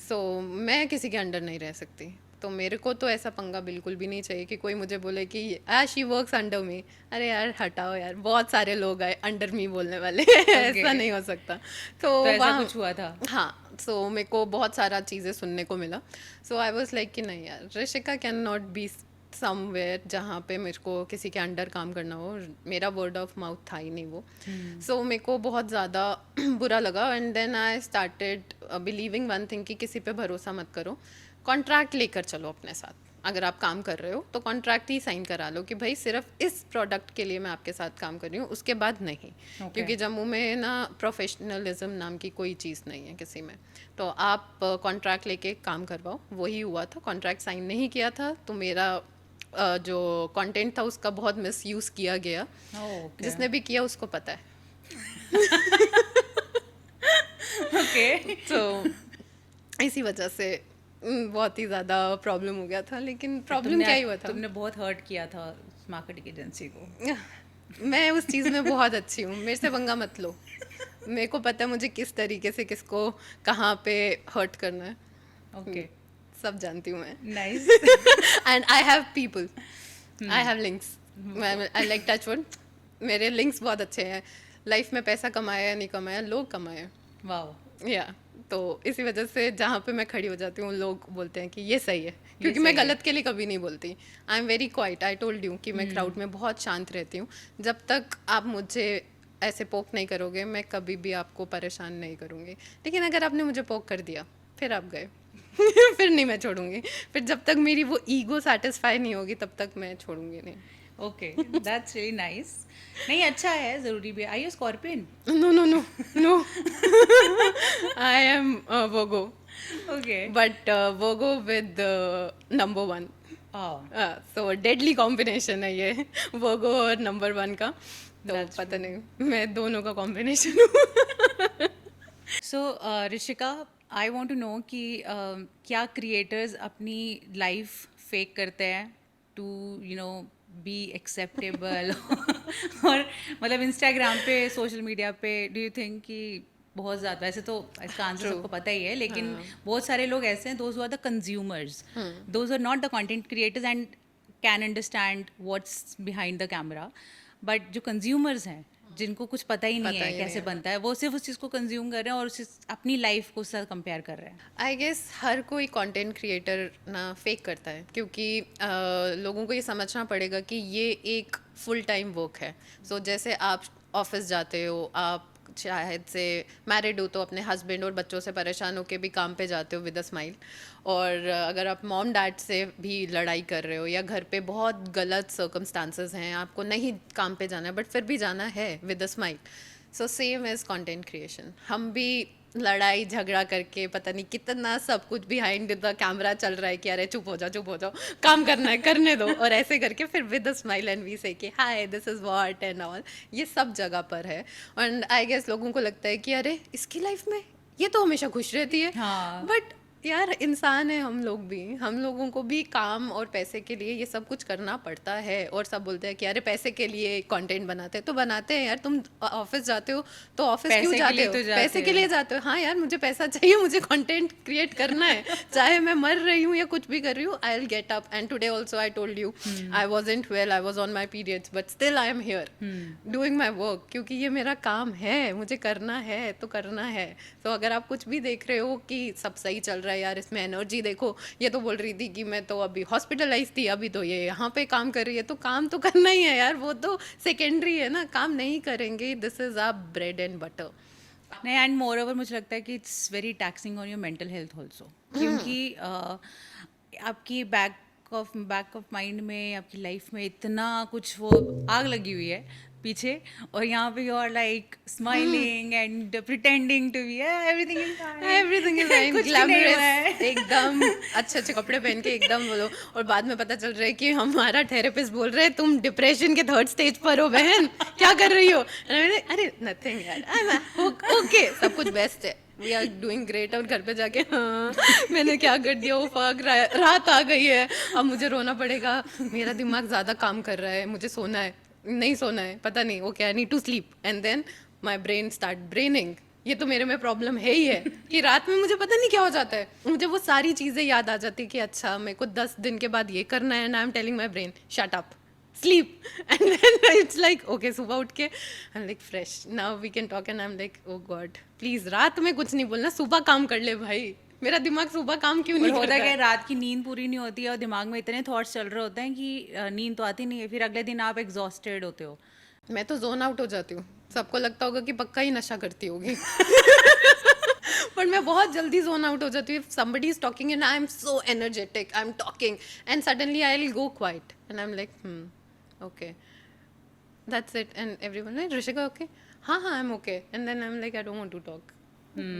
सो मैं किसी के अंडर नहीं रह सकती, तो मेरे को तो ऐसा पंगा बिल्कुल भी नहीं चाहिए कि कोई मुझे बोले कि शी वर्क्स अंडर मी। अरे यार हटाओ यार, बहुत सारे लोग आए अंडर मी बोलने वाले ऐसा नहीं हो सकता। तो ऐसा वहाँ कुछ हुआ था? हाँ, सो मेरे को बहुत सारा चीज़ें सुनने को मिला। सो आई वाज लाइक कि नहीं यार, Rishika can not be somewhere जहाँ पे मेरे को किसी के अंडर काम करना हो। मेरा वर्ड ऑफ माउथ था ही नहीं वो। सो मेरे को बहुत ज़्यादा बुरा लगा and then I started believing one thing कि किसी पे भरोसा मत करो, कॉन्ट्रैक्ट लेकर चलो अपने साथ। अगर आप काम कर रहे हो तो कॉन्ट्रैक्ट ही साइन करा लो कि भाई सिर्फ इस प्रोडक्ट के लिए मैं आपके साथ काम कर रही हूँ, उसके बाद नहीं। क्योंकि जम्मू में ना प्रोफेशनलिज्म नाम की कोई चीज़ नहीं है किसी में, तो आप कॉन्ट्रैक्ट लेके काम करवाओ। वही हुआ था, कॉन्ट्रैक्ट साइन नहीं किया था तो मेरा जो कंटेंट था उसका बहुत मिसयूज़ किया गया। जिसने भी किया उसको पता है। ओके। तो इसी वजह से बहुत ही ज़्यादा प्रॉब्लम हो गया था। लेकिन प्रॉब्लम क्या ही हुआ था, तुमने बहुत हर्ट किया था मार्केटिंग एजेंसी को। मैं उस चीज़ में बहुत अच्छी हूँ, मेरे से पंगा मत लो। मेरे को पता है मुझे किस तरीके से किसको कहाँ पे हर्ट करना है। ओके, सब जानती हूँ मैं। Nice. And I have people, I have links, I like touch wood. मेरे लिंक्स बहुत अच्छे हैं। लाइफ में पैसा कमाया या नहीं कमाया, लोग कमाए। वाओ। या तो इसी वजह से जहाँ पे मैं खड़ी हो जाती हूँ लोग बोलते हैं कि ये सही है, क्योंकि सही मैं है। गलत के लिए कभी नहीं बोलती। आई am very quite, I told you कि मैं क्राउड में बहुत शांत रहती हूँ। जब तक आप मुझे ऐसे पोक नहीं करोगे मैं कभी भी आपको परेशान नहीं करूँगी। लेकिन अगर आपने मुझे पोक कर दिया फिर आप गए फिर नहीं मैं छोड़ूंगी। फिर जब तक मेरी वो ईगो सेटिस्फाई नहीं होगी तब तक मैं छोड़ूंगी नहीं। Okay, that's really nice. नहीं, अच्छा है, ज़रूरी भी है। I you scorpion? No no no no, I am Virgo, okay. But Virgo with number 1। So deadly combination है ये वोगो और नंबर 1 का। तो That's पता नहीं, मैं दोनों का कॉम्बिनेशन हूँ। So Rishika, I want to know कि क्या क्रिएटर्स अपनी लाइफ फेक करते हैं टू बी एक्सेप्टेबल? और मतलब इंस्टाग्राम पे, सोशल मीडिया पे, डू यू थिंक कि बहुत ज़्यादा, वैसे तो इसका आंसर सबको पता ही है, लेकिन बहुत सारे लोग ऐसे हैं, those are the consumers, those are not the content creators and can understand what's behind the camera, but जो कंज्यूमर्स हैं जिनको कुछ पता ही नहीं है कैसे बनता है, वो सिर्फ उस चीज़ को कंज्यूम कर रहे हैं और अपनी लाइफ को उससे कंपेयर कर रहे हैं। आई गेस हर कोई कंटेंट क्रिएटर ना फेक करता है, क्योंकि लोगों को ये समझना पड़ेगा कि ये एक फुल टाइम वर्क है। सो जैसे आप ऑफिस जाते हो, आप शायद से मैरिड हो तो अपने हस्बैंड और बच्चों से परेशान होकर भी काम पे जाते हो विद अ स्माइल, और अगर आप मॉम डैड से भी लड़ाई कर रहे हो या घर पे बहुत गलत सर्कमस्टांसेस हैं, आपको नहीं काम पे जाना है बट फिर भी जाना है with a smile. So same is content creation. हम भी लड़ाई झगड़ा करके पता नहीं कितना सब कुछ बिहाइंड द कैमरा चल रहा है कि अरे चुप हो जाओ, काम करना है करने दो, और ऐसे करके फिर with the smile and we say कि hi this is what and all, ये सब जगह पर है। एंड आई गेस लोगों को लगता है कि अरे इसकी लाइफ में ये तो हमेशा खुश रहती है। हाँ। बट यार इंसान है हम लोग भी, हम लोगों को भी काम और पैसे के लिए ये सब कुछ करना पड़ता है। और सब बोलते हैं कि अरे पैसे के लिए कंटेंट बनाते हैं, तो बनाते हैं यार। तुम ऑफिस जाते हो तो ऑफिस क्यों जाते हो? पैसे के लिए जाते हो। हाँ यार मुझे पैसा चाहिए, मुझे कंटेंट क्रिएट करना है, चाहे मैं मर रही हूँ या कुछ भी कर रही हूँ। I will get up and today also I told you I wasn't well, I was on my periods, but still I am here doing my work, क्योंकि ये मेरा काम है, मुझे करना है तो करना है। तो अगर आप कुछ भी देख रहे हो कि सब सही चल रहा है यार, इसमें एनर्जी देखो, ये तो बोल रही थी कि मैं तो अभी हॉस्पिटलाइज थी, अभी तो ये यहाँ पे काम कर रही है, तो काम तो करना ही है यार, वो तो सेकेंडरी है ना। काम नहीं करेंगे, this is our bread and butter. नहीं, एंड मोर ओवर मुझे लगता है कि it's very taxing on your mental health also, क्योंकि आपकी बैक ऑफ माइंड में, आपकी लाइफ में इतना कुछ वो आग लगी हुई है पीछे, और यहाँ पे you are like smiling and pretending to be everything is fine, everything is fine, glamorous, एकदम अच्छे अच्छे कपड़े पहन के एकदम बोलो, और बाद में पता चल रहा है कि हमारा थेरेपिस्ट बोल रहे हैं तुम डिप्रेशन के 3rd स्टेज पर हो बहन, क्या कर रही हो? अरे नथिंग यार, ओके सब कुछ बेस्ट है, वी आर डूइंग ग्रेट। और घर पे जाके हाँ मैंने क्या कर दिया, वो फक रात आ गई है, अब मुझे रोना पड़ेगा, मेरा दिमाग ज़्यादा काम कर रहा है, मुझे सोना है। नहीं सोना है, पता नहीं वो क्या, need to sleep, and then my brain start braining. ये तो मेरे में प्रॉब्लम है ही है कि रात में मुझे पता नहीं क्या हो जाता है, मुझे वो सारी चीज़ें याद आ जाती है कि अच्छा मेरे को 10 दिन के बाद ये करना है, and I am telling my brain shut up sleep, and then it's like okay, सुबह उठ के I am like fresh, now we can talk, and I am like oh God please रात में कुछ नहीं बोलना, सुबह काम कर ले भाई, मेरा दिमाग सुबह काम क्यों और नहीं होता करता है है? कि रात की नींद पूरी नहीं होती है और दिमाग में इतने थॉट्स चल रहे होते हैं कि नींद तो आती नहीं है, फिर अगले दिन आप एग्जॉस्टेड होते हो। मैं तो जोन आउट हो जाती हूँ, सबको लगता होगा कि पक्का ही नशा करती होगी पर मैं बहुत जल्दी जोन आउट हो जाती हूँ। somebody is talking and I am so energetic, I'm talking and suddenly I'll go quiet and I'm like okay, that's it, and everyone like Rishika okay, हाँ I'm okay, and then I'm like I don't want to talk.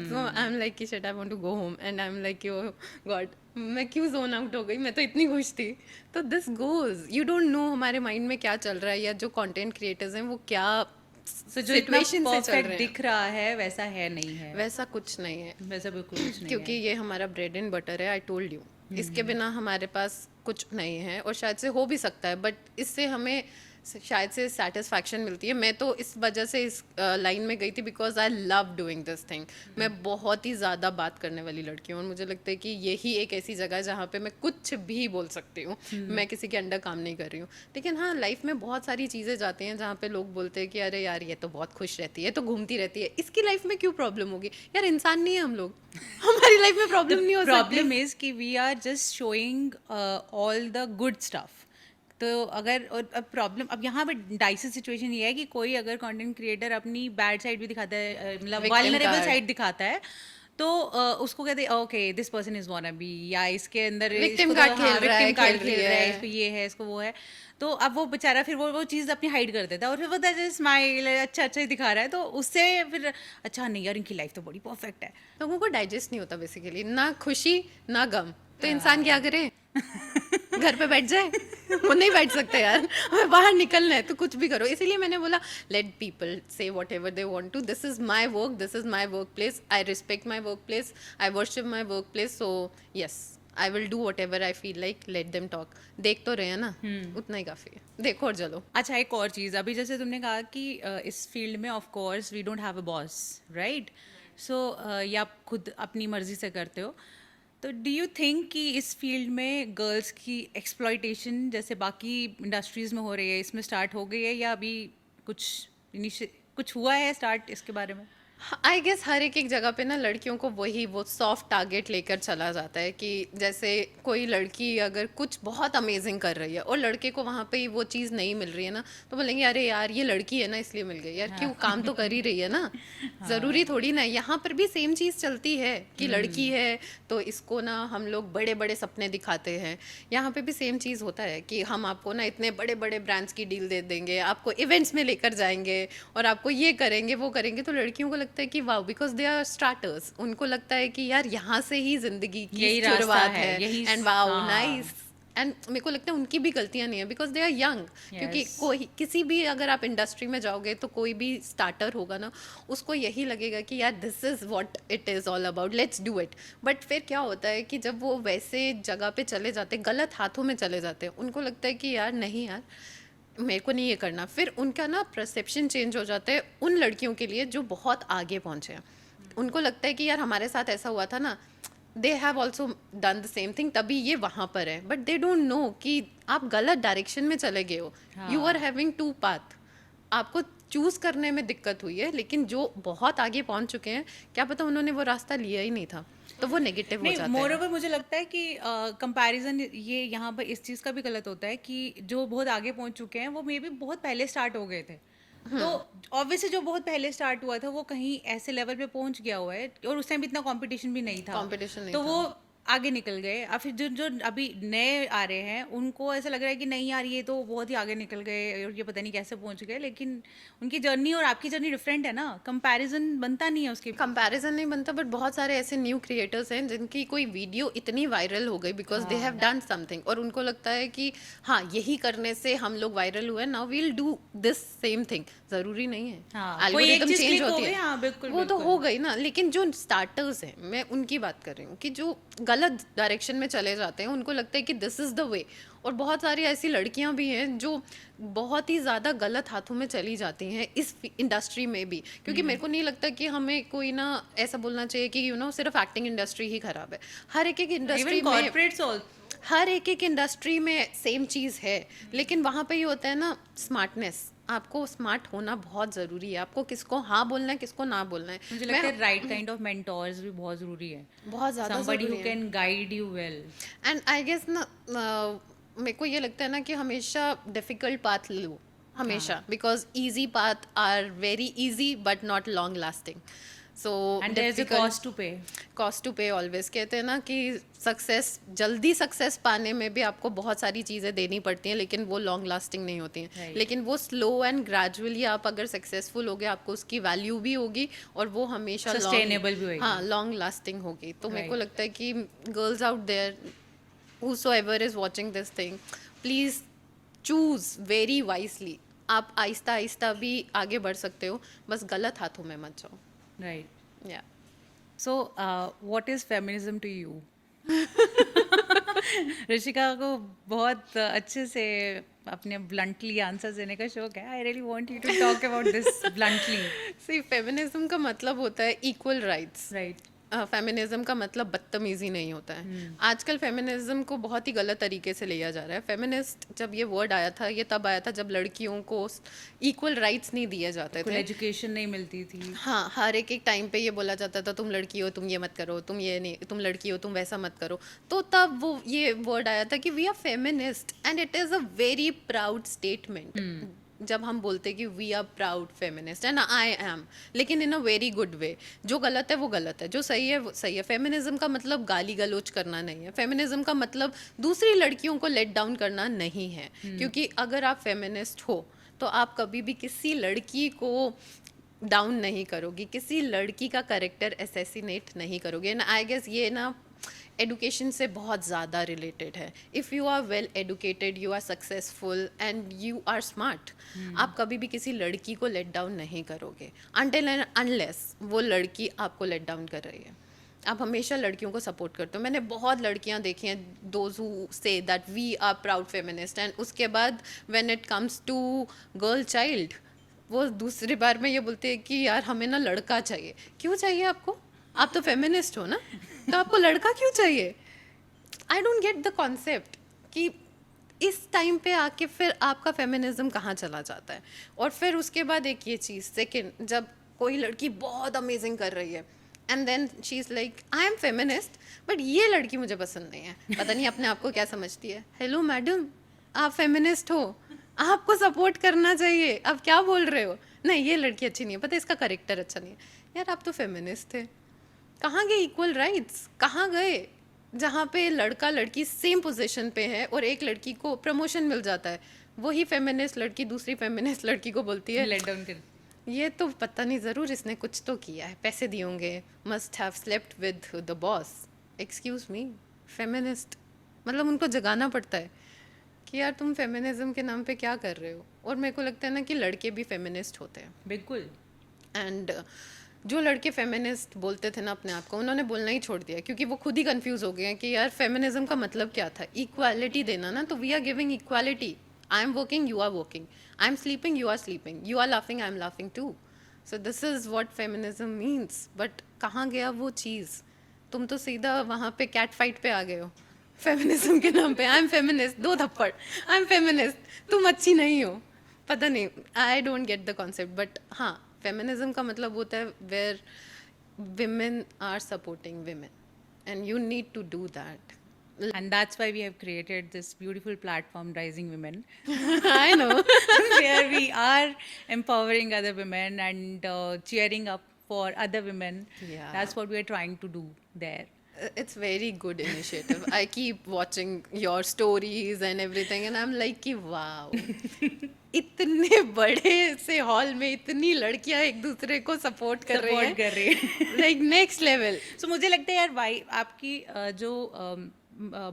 So I'm like कि shit I want to go home, and I'm like oh God मैं क्यों जोन आउट हो गई, मैं तो इतनी खुश थी। तो this goes, you don't know हमारे माइंड में क्या चल रहा है, या जो कंटेंट क्रिएटर्स हैं वो क्या तो जो इतना सिचुएशन से चल परफेक्ट रहे हैं, दिख रहा है वैसा है नहीं है, वैसा कुछ नहीं है। वैसा बिल्कुल कुछ नहीं क्योंकि है। ये हमारा ब्रेड एंड बटर है, आई टोल्ड यू, इसके बिना हमारे पास कुछ नहीं है, और शायद से हो भी सकता है बट इससे हमें शायद से सेटिस्फैक्शन मिलती है। मैं तो इस वजह से इस लाइन में गई थी because I love doing this thing. मैं बहुत ही ज़्यादा बात करने वाली लड़की हूँ और मुझे लगता है कि यही एक ऐसी जगह है जहाँ पे मैं कुछ भी बोल सकती हूँ। मैं किसी के अंडर काम नहीं कर रही हूँ, लेकिन हाँ लाइफ में बहुत सारी चीज़ें जाती हैं जहाँ पे लोग बोलते हैं कि अरे यार ये तो बहुत खुश रहती है, तो घूमती रहती है, इसकी लाइफ में क्यों प्रॉब्लम होगी? यार इंसान नहीं है हम लोग, हमारी लाइफ में प्रॉब्लम नहीं हो सकती। प्रॉब्लम इज कि we are just showing all the good stuff. तो अगर और अब प्रॉब्लम अब यहाँ पे डाइसी सिचुएशन ये है कि कोई अगर कंटेंट क्रिएटर अपनी बैड साइड भी दिखाता है, मतलब Victim वालनरेबल card. साइड दिखाता है, तो उसको कहते हैं okay this person is wanna be, या इसके अंदर Victim इसको card खेल रहा है, victim card खेल खेल रही रहा है, है। इसको ये है, इसको वो है। तो अब वो बेचारा फिर वो चीज़ अपनी हाइड कर देता है और फिर वो दैट स्माइल अच्छा अच्छा ही दिखा रहा है, तो उससे फिर अच्छा नहीं यार इनकी लाइफ तो बड़ी परफेक्ट है। लोगों को डाइजेस्ट नहीं होता बेसिकली, ना खुशी ना गम, तो इंसान क्या करे? घर पे बैठ जाए? वो नहीं बैठ सकते यार, हमें बाहर निकलना है, तो कुछ भी करो। इसीलिए मैंने बोला लेट पीपल से whatever they want to, this is my work, this is my workplace, I respect my workplace, I worship my workplace, so yes I will do whatever I feel like, let them talk. देख तो रहे हैं ना, उतना ही काफ़ी है, देखो और चलो। अच्छा एक और चीज़, अभी जैसे तुमने कहा कि इस फील्ड में of course we don't have a boss, right? So ये आप खुद अपनी मर्जी से करते हो, तो डू यू थिंक कि इस फील्ड में गर्ल्स की एक्सप्लॉयटेशन जैसे बाकी इंडस्ट्रीज़ में हो रही है इसमें स्टार्ट हो गई है, या अभी कुछ हुआ है स्टार्ट इसके बारे में? आई गेस हर एक जगह पे ना लड़कियों को वही वो सॉफ्ट टारगेट लेकर चला जाता है कि जैसे कोई लड़की अगर कुछ बहुत अमेजिंग कर रही है और लड़के को वहाँ पे वो चीज़ नहीं मिल रही है ना, तो बोलेंगे अरे यार ये लड़की है ना इसलिए मिल गई, यार क्यों, काम तो कर ही रही है ना। ज़रूरी थोड़ी ना, यहाँ पर भी सेम चीज़ चलती है कि लड़की है तो इसको ना हम लोग बड़े बड़े सपने दिखाते हैं। यहाँ पे भी सेम चीज़ होता है कि हम आपको ना इतने बड़े बड़े ब्रांड्स की डील दे देंगे, आपको इवेंट्स में लेकर जाएंगे और आपको ये करेंगे वो करेंगे, तो लड़कियों को लगता है कि wow because they are starters, उनको लगता है कि यार यहाँ से ही जिंदगी की यही रास्ता शुरुआत है, है, यही एंड वाओ हाँ। नाइस। एंड मेरे को लगता है उनकी भी गलतियां नहीं है बिकॉज दे आर यंग, क्योंकि Yes. कोई किसी भी अगर आप इंडस्ट्री में जाओगे तो कोई भी स्टार्टर होगा ना, उसको यही लगेगा कि यार this is what it is all about, let's do it. But फिर क्या होता है कि जब वो वैसे जगह पे चले जाते, गलत हाथों में चले जाते हैं, उनको लगता है कि यार नहीं यार मेरे को नहीं ये करना, फिर उनका ना परसेप्शन चेंज हो जाता है उन लड़कियों के लिए जो बहुत आगे पहुंचे हैं। उनको लगता है कि यार हमारे साथ ऐसा हुआ था ना, they have also done the same thing, तभी ये वहाँ पर है, बट दे डोंट नो कि आप गलत डायरेक्शन में चले गए हो। You are having two path, आपको चूज करने में दिक्कत हुई है, लेकिन जो बहुत आगे पहुंच चुके हैं क्या पता उन्होंने वो रास्ता लिया ही नहीं था, तो वो नेगेटिव हो नहीं, जाता मोर है। ओवर मुझे लगता है कि कंपैरिजन ये यहाँ पर इस चीज़ का भी गलत होता है कि जो बहुत आगे पहुंच चुके हैं वो मे बी बहुत पहले स्टार्ट हो गए थे, तो ऑब्वियसली जो बहुत पहले स्टार्ट हुआ था वो कहीं ऐसे लेवल पे पहुंच गया हुआ है और उस टाइम इतना कंपटीशन भी नहीं था, कंपटीशन नहीं तो था। वो आगे निकल गए। और फिर जो जो अभी नए आ रहे हैं उनको ऐसा लग रहा है कि नहीं यार ये तो बहुत ही आगे निकल गए और ये पता नहीं कैसे पहुंच गए, लेकिन उनकी जर्नी और आपकी जर्नी डिफरेंट है ना, कंपैरिजन बनता नहीं है उसके। कंपैरिजन नहीं बनता, बट बहुत सारे ऐसे न्यू क्रिएटर्स हैं जिनकी कोई वीडियो इतनी वायरल हो गई because they have done something, और उनको लगता है कि हाँ यही करने से हम लोग वायरल हुए, now we'll do this same thing. जरूरी नहीं है, हाँ, कोई एक एल्गोरिथम चीज चेंज click हो होती गई, है, हाँ, बिल्कुल, वो तो बिल्कुल। हो गई ना, लेकिन जो स्टार्टर्स हैं मैं उनकी बात कर रही हूँ कि जो गलत डायरेक्शन में चले जाते हैं, उनको लगता है कि दिस इज़ द वे। और बहुत सारी ऐसी लड़कियां भी हैं जो बहुत ही ज़्यादा गलत हाथों में चली जाती हैं इस इंडस्ट्री में भी, क्योंकि मेरे को नहीं लगता कि हमें कोई ना ऐसा बोलना चाहिए कि सिर्फ एक्टिंग इंडस्ट्री ही खराब है। हर एक इंडस्ट्री इवन में, कॉर्पोरेट्स हर एक इंडस्ट्री में सेम चीज़ है, लेकिन वहाँ पे ये होता है ना, स्मार्टनेस। आपको स्मार्ट होना बहुत ज़रूरी है, आपको किसको हाँ बोलना है, किसको ना बोलना है। मुझे लगता है राइट काइंड ऑफ मेंटोर्स भी बहुत जरूरी है, बहुत ज़्यादा somebody ज़रूरी who है। can guide you well. And I guess ना, मेरे को ये लगता है ना कि हमेशा डिफ़िकल्ट पाथ लो, हमेशा, because easy path are very easy but not long lasting. So And there's a cost to pay. Cost to pay always कहते हैं ना कि जल्दी सक्सेस पाने में भी आपको बहुत सारी चीज़ें देनी पड़ती हैं, लेकिन वो लॉन्ग लास्टिंग नहीं होती हैं। Right. लेकिन वो स्लो एंड ग्रेजुअली आप अगर सक्सेसफुल होगे, आपको उसकी वैल्यू भी होगी और वो हमेशा Sustainable भी होगी। हाँ, लॉन्ग लास्टिंग होगी। तो मेरे को Right. लगता है कि girls out there whosoever is watching this thing, please choose very wisely। आप आहिस्ता आहिस्ता भी आगे बढ़ सकते हो, बस गलत हाथों में मत जाओ। Right. या So, what is feminism to you? Rishika को बहुत अच्छे से अपने ब्लंटली आंसर देने का शौक है। I really want you to talk about this bluntly. See, feminism का मतलब होता है इक्वल राइट्स। राइट। फेमिनिज्म का मतलब बदतमीजी नहीं होता है। आजकल फेमिनिज्म को बहुत ही गलत तरीके से लिया जा रहा है। फेमिनिस्ट जब ये वर्ड आया था, ये तब आया था जब लड़कियों को इक्वल राइट्स नहीं दिए जाते कोई थे। एजुकेशन नहीं मिलती थी। हाँ, हर एक टाइम पे ये बोला जाता था, तुम लड़की हो, तुम ये मत करो, तुम ये नहीं, तुम लड़की हो, तुम वैसा मत करो। तो तब वो ये वर्ड आया था कि we are feminist and it is a very proud statement. जब हम बोलते हैं कि we are proud feminist and I am, लेकिन in a very good way. जो गलत है वो गलत है, जो सही है वो सही है। फेमिनिज्म का मतलब गाली गलौज करना नहीं है। फेमिनिज्म का मतलब दूसरी लड़कियों को लेट डाउन करना नहीं है। क्योंकि अगर आप फेमिनिस्ट हो तो आप कभी भी किसी लड़की को डाउन नहीं करोगी, किसी लड़की का कैरेक्टर असैसिनेट नहीं करोगे। एंड आई गेस ये ना एडुकेशन से बहुत ज़्यादा रिलेटेड है। If you are well educated, you are successful and you are smart, आप कभी भी किसी लड़की को लेट डाउन नहीं करोगे अनटिल एंड अनलेस वो लड़की आपको लेट डाउन कर रही है। आप हमेशा लड़कियों को सपोर्ट करते हो। मैंने बहुत लड़कियां देखी हैं, those who say that we are proud feminist, and उसके बाद when it comes to girl child, वो दूसरी बार में ये बोलते हैं कि यार हमें ना लड़का चाहिए। क्यों चाहिए आपको? आप तो फेमिनिस्ट हो ना, तो आपको लड़का क्यों चाहिए? आई डोंट गेट द कॉन्सेप्ट कि इस टाइम पे आके फिर आपका फेमिनिज्म कहाँ चला जाता है। और फिर उसके बाद एक ये चीज़, सेकेंड, जब कोई लड़की बहुत अमेजिंग कर रही है and then she is like I am feminist but ये लड़की मुझे पसंद नहीं है, पता नहीं अपने आप को क्या समझती है। हेलो मैडम, आप फेमिनिस्ट हो, आपको सपोर्ट करना चाहिए, आप क्या बोल रहे हो? नहीं, ये लड़की अच्छी नहीं है, पता है इसका करेक्टर अच्छा नहीं है। यार आप तो फेमिनिस्ट थे, कहाँ गए इक्वल राइट्स? कहाँ गए जहाँ पे लड़का लड़की सेम पोजीशन पे है और एक लड़की को प्रमोशन मिल जाता है? वही फेमिनिस्ट लड़की दूसरी फेमिनिस्ट लड़की को बोलती है लेट डाउन कर। ये तो पता नहीं, ज़रूर इसने कुछ तो किया है, पैसे दिए होंगे, must have slept with the boss. Excuse me, feminist मतलब उनको जगाना पड़ता है कि यार तुम फेमिनिज्म के नाम पे क्या कर रहे हो। और मेरे को लगता है ना कि लड़के भी फेमिनिस्ट होते हैं। बिल्कुल। एंड जो लड़के फेमिनिस्ट बोलते थे ना अपने आप को, उन्होंने बोलना ही छोड़ दिया, क्योंकि वो खुद ही कंफ्यूज हो गए हैं कि यार फेमिनिज्म का मतलब क्या था। इक्वालिटी देना ना, तो we are giving equality. I am working, you are working, I am sleeping, you are sleeping, you are laughing, I am laughing too. So this is what feminism means. But कहाँ गया वो चीज़? तुम तो सीधा वहाँ पे कैट फाइट पे आ गए हो फेमिनिज्म के नाम पे। आई एम फेमिनिस्ट, दो थप्पड़, आई एम फेमिनिस्ट, तुम अच्छी नहीं हो। पता नहीं, I don't get the concept. But हाँ, फेमिनिज्म का मतलब होता है where women are supporting women and you need to do that. And that's why we have created this beautiful platform, Rising Women, I know. where we are empowering other women and cheering up for other women. Yeah. That's what we are trying to do there. It's very good initiative. I keep watching your stories and everything and I'm like कि wow, इतने बड़े से हॉल में इतनी लड़कियां एक दूसरे को सपोर्ट कर रही Support कर रही हैं, लाइक नेक्स्ट लेवल। सो मुझे लगता है यार भाई, आपकी जो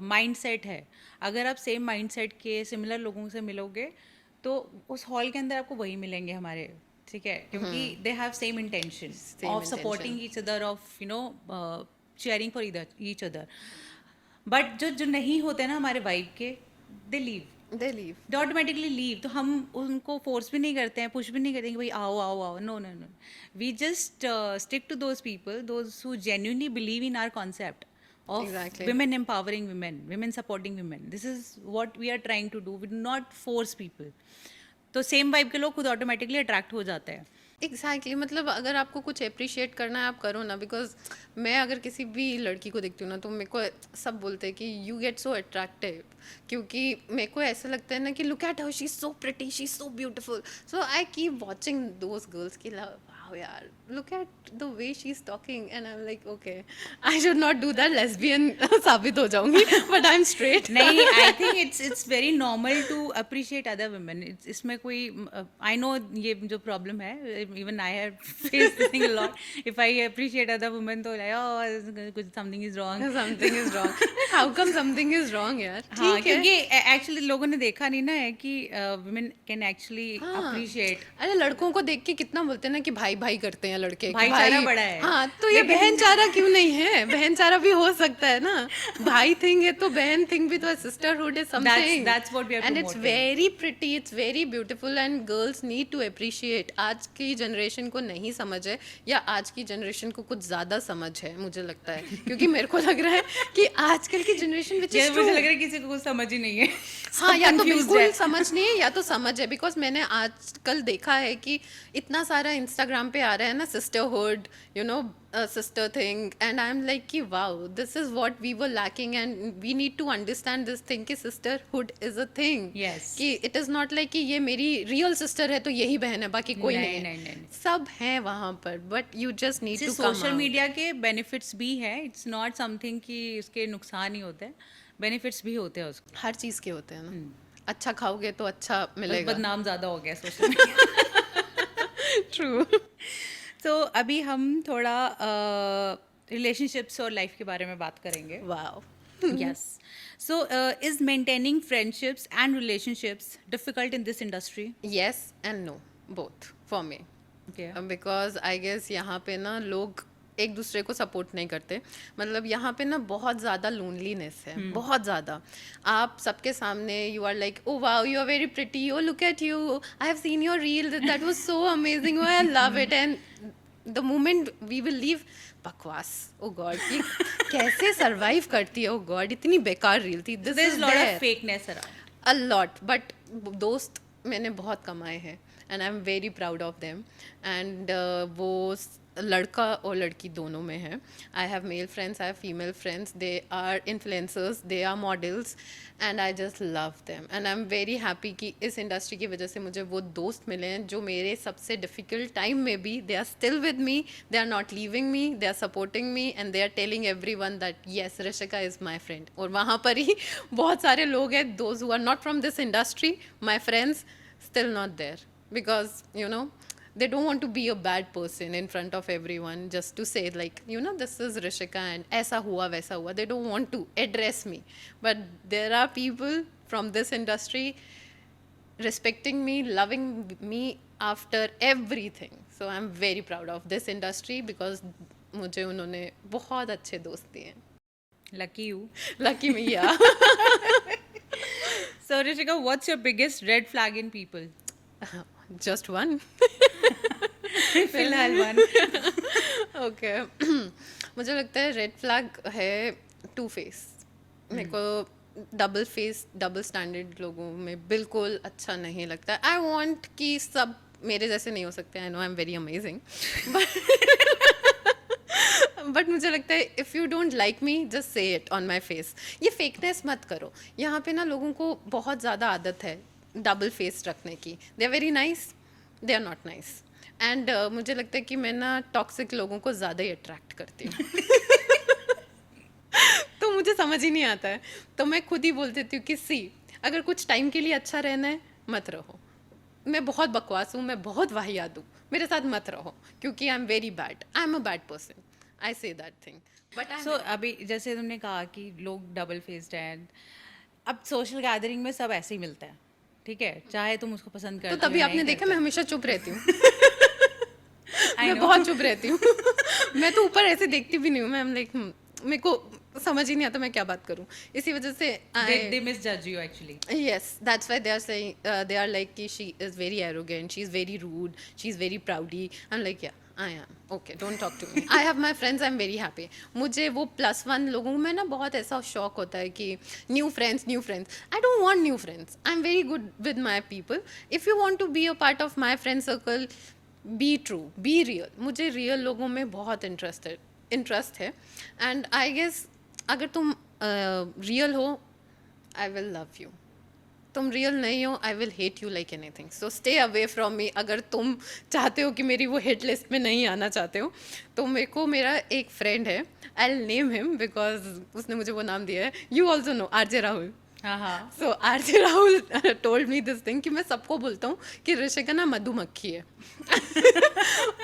माइंड सेट है, अगर आप सेम माइंड सेट के सिमिलर लोगों से मिलोगे तो उस हॉल के अंदर आपको वही मिलेंगे हमारे, ठीक है? क्योंकि they have same intention of supporting each other, of cheering for each other. But जो जो नहीं होते ना हमारे वाइब के, दे लीव, दे लीव। दे ऑटोमेटिकली लीव। तो हम उनको फोर्स भी नहीं करते हैं, पुश भी नहीं करते हैं कि भाई आओ आओ आओ, no no no. We just stick to those people, those who genuinely believe in our concept of Exactly. women empowering women, women supporting women. This is what we are trying to do. We do not force people. तो सेम वाइब के लोग खुद ऑटोमेटिकली अट्रैक्ट हो जाते हैं। एग्जैक्टली मतलब अगर आपको कुछ अप्रिशिएट करना है आप करो ना, बिकॉज मैं अगर किसी भी लड़की को देखती हूँ ना तो मेरे को सब बोलते हैं कि यू गेट सो अट्रैक्टिव, क्योंकि मेरे को ऐसा लगता है ना कि look at her, she is so pretty, she is so beautiful, so I keep watching those girls की वाओ यार, look at the way she is talking and I am like okay I should not do that, lesbian साबित हो जाऊंगी, बट आई एम स्ट्रेट। नहीं, I think it's very normal to appreciate other women. इसमें कोई आई नो ये जो प्रॉब्लम है, even I have faced this thing a lot. If I appreciate other women तो लाइक कुछ something is wrong, something is wrong. How come something is wrong यार? हाँ, ठीक है। क्योंकि एक्चुअली लोगों ने देखा नहीं ना है कि वुमेन कैन एक्चुअली अप्रिशिएट। अरे लड़कों को देख के कितना बोलते हैं ना कि भाई भाई करते हैं लड़के, कि भाईचारा बड़ा है। हाँ, तो ये बहनचारा क्यों नहीं है? बहनचारा भी हो सकता है ना, भाई थिंग है तो बहन थिंग भी तो है, sisterhood is something, that's what we are and it's promoting. Very pretty, it's very beautiful and girls need to appreciate. आज की जनरेशन को नहीं समझ है, या आज की जनरेशन को कुछ ज्यादा समझ है मुझे लगता है, क्योंकि मेरे को लग रहा है कि आजकल की जनरेशन विच इज मुझे लग रहा है किसी को कुछ समझ ही नहीं है। हाँ, सब या तो confused बिल्कुल है। समझ नहीं है या तो समझ है, बिकॉज मैंने आजकल देखा है कि इतना सारा इंस्टाग्राम पे आ रहा है ना sisterhood, you know, sister thing, and I am like कि wow, this is what we were lacking and we need to understand this thing कि sisterhood is a thing. Yes. कि इट इज नॉट लाइक कि ये मेरी रियल सिस्टर है तो यही बहन है, बाकी कोई नहीं, नहीं है। नहीं, नहीं। सब है वहाँ पर, but you just need to come social media के बेनिफिट्स भी हैं, इट्स नॉट समथिंग कि उसके नुकसान ही होते हैं, बेनिफिट्स भी होते हैं उसको। हर चीज के होते हैं ना, अच्छा खाओगे तो अच्छा मिलेगा। बदनाम ज़्यादा हो गया सोशल मीडिया। ट्रू। तो अभी हम थोड़ा रिलेशनशिप्स और लाइफ के बारे में बात करेंगे। Wow. Yes, so is maintaining friendships and relationships difficult in this industry? Yes and no, both for me. Because I guess यहाँ पे ना लोग एक दूसरे को सपोर्ट नहीं करते, मतलब यहाँ पे ना बहुत ज़्यादा लोनलीनेस है, बहुत ज़्यादा। आप सबके सामने you are like oh wow you are very pretty, oh look at you, I have seen your reel, that was so amazing, oh I love it, and the moment we will leave, बकवास, ओ गॉड, ये कैसे सरवाइव करती है, ओ गॉड, इतनी बेकार रील थी, this There's is a lot of there fakeness around. a lot, but दोस्त मैंने बहुत कमाए हैं and I am very proud of them, and वो लड़का और लड़की दोनों में है। I have male friends, I have female friends, they are influencers, they are models, and I just love them, and I am very happy कि इस इंडस्ट्री की वजह से मुझे वो दोस्त मिले हैं जो मेरे सबसे डिफ़िकल्ट टाइम में भी they are still with me, they are not leaving me, they are supporting me, and they are telling everyone that yes Rishika is my friend. और वहाँ पर ही बहुत सारे लोग हैं, those who are not from this industry, my friends, still not there, because you know they don't want to be a bad person in front of everyone, just to say like, you know, this is Rishika and aisa hua waisa hua, they don't want to address me, but there are people from this industry respecting me, loving me after everything, so I'm very proud of this industry because मुझे उन्होंने बहुत अच्छे दोस्त दिए हैं। Lucky you. Lucky me, yeah. So Rishika, what's your biggest red flag in people? Just one. फिलहाल one. ओके मुझे लगता है रेड फ्लैग है टू फेस। मेरे को डबल फेस, डबल स्टैंडर्ड लोगों में बिल्कुल अच्छा नहीं लगता। आई वांट कि सब मेरे जैसे नहीं हो सकते, I know I am very amazing, but मुझे लगता है if you don't like me just say it on my face. ये फेकनेस मत करो। यहाँ पे ना लोगों को बहुत ज़्यादा आदत है डबल फेस रखने की। They are very nice, they are not nice, and मुझे लगता है कि मैं ना टॉक्सिक लोगों को ज़्यादा ही अट्रैक्ट करती हूँ। तो मुझे समझ ही नहीं आता है, तो मैं खुद ही बोल देती हूँ कि सी, अगर कुछ टाइम के लिए अच्छा रहना है मत रहो। मैं बहुत बकवास हूँ, मैं बहुत वाहियात हूँ, मेरे साथ मत रहो, क्योंकि आई am very bad, I am a bad person, I say that thing. But So अभी जैसे तुमने कहा कि लोग डबल फेस्ड हैं, अब सोशल गैदरिंग में सब ऐसे ही मिलता है, ठीक है, चाहे तुम उसको पसंद तो करते तभी हो, आपने नहीं देखा करते मैं हमेशा चुप रहती हूँ। मैं बहुत चुप रहती हूँ। मैं तो ऊपर ऐसे देखती भी नहीं हूँ, मैं लाइक मेरे को समझ ही नहीं आता मैं क्या बात करूं, इसी वजह से They misjudge you actually. yes, that's why they are saying they are like कि she is very arrogant, she is very rude, she is very proudy. I'm like yeah, I am okay, don't talk to me. I have my friends, I'm very happy. मुझे वो +1 लोगों में ना बहुत ऐसा शौक होता है कि new friends new friends. I don't want new friends, I am very good with my people. If you want to be a part of my friend circle, be true, be real. मुझे रियल लोगों में बहुत इंटरेस्ट है. एंड आई गेस अगर तुम रियल हो, आई विल लव यू. तुम रियल नहीं हो, I will hate you like anything. So stay away from me. अगर तुम चाहते हो कि मेरी वो हिट लिस्ट में नहीं आना चाहते हो, तो मेरे को मेरा एक फ्रेंड है, I will name him because उसने मुझे वो नाम दिया है. You also know RJ Rahul. हाँ हाँ. So RJ Rahul told me this thing कि मैं सबको बोलता हूँ कि ऋषिका ना मधुमक्खी है.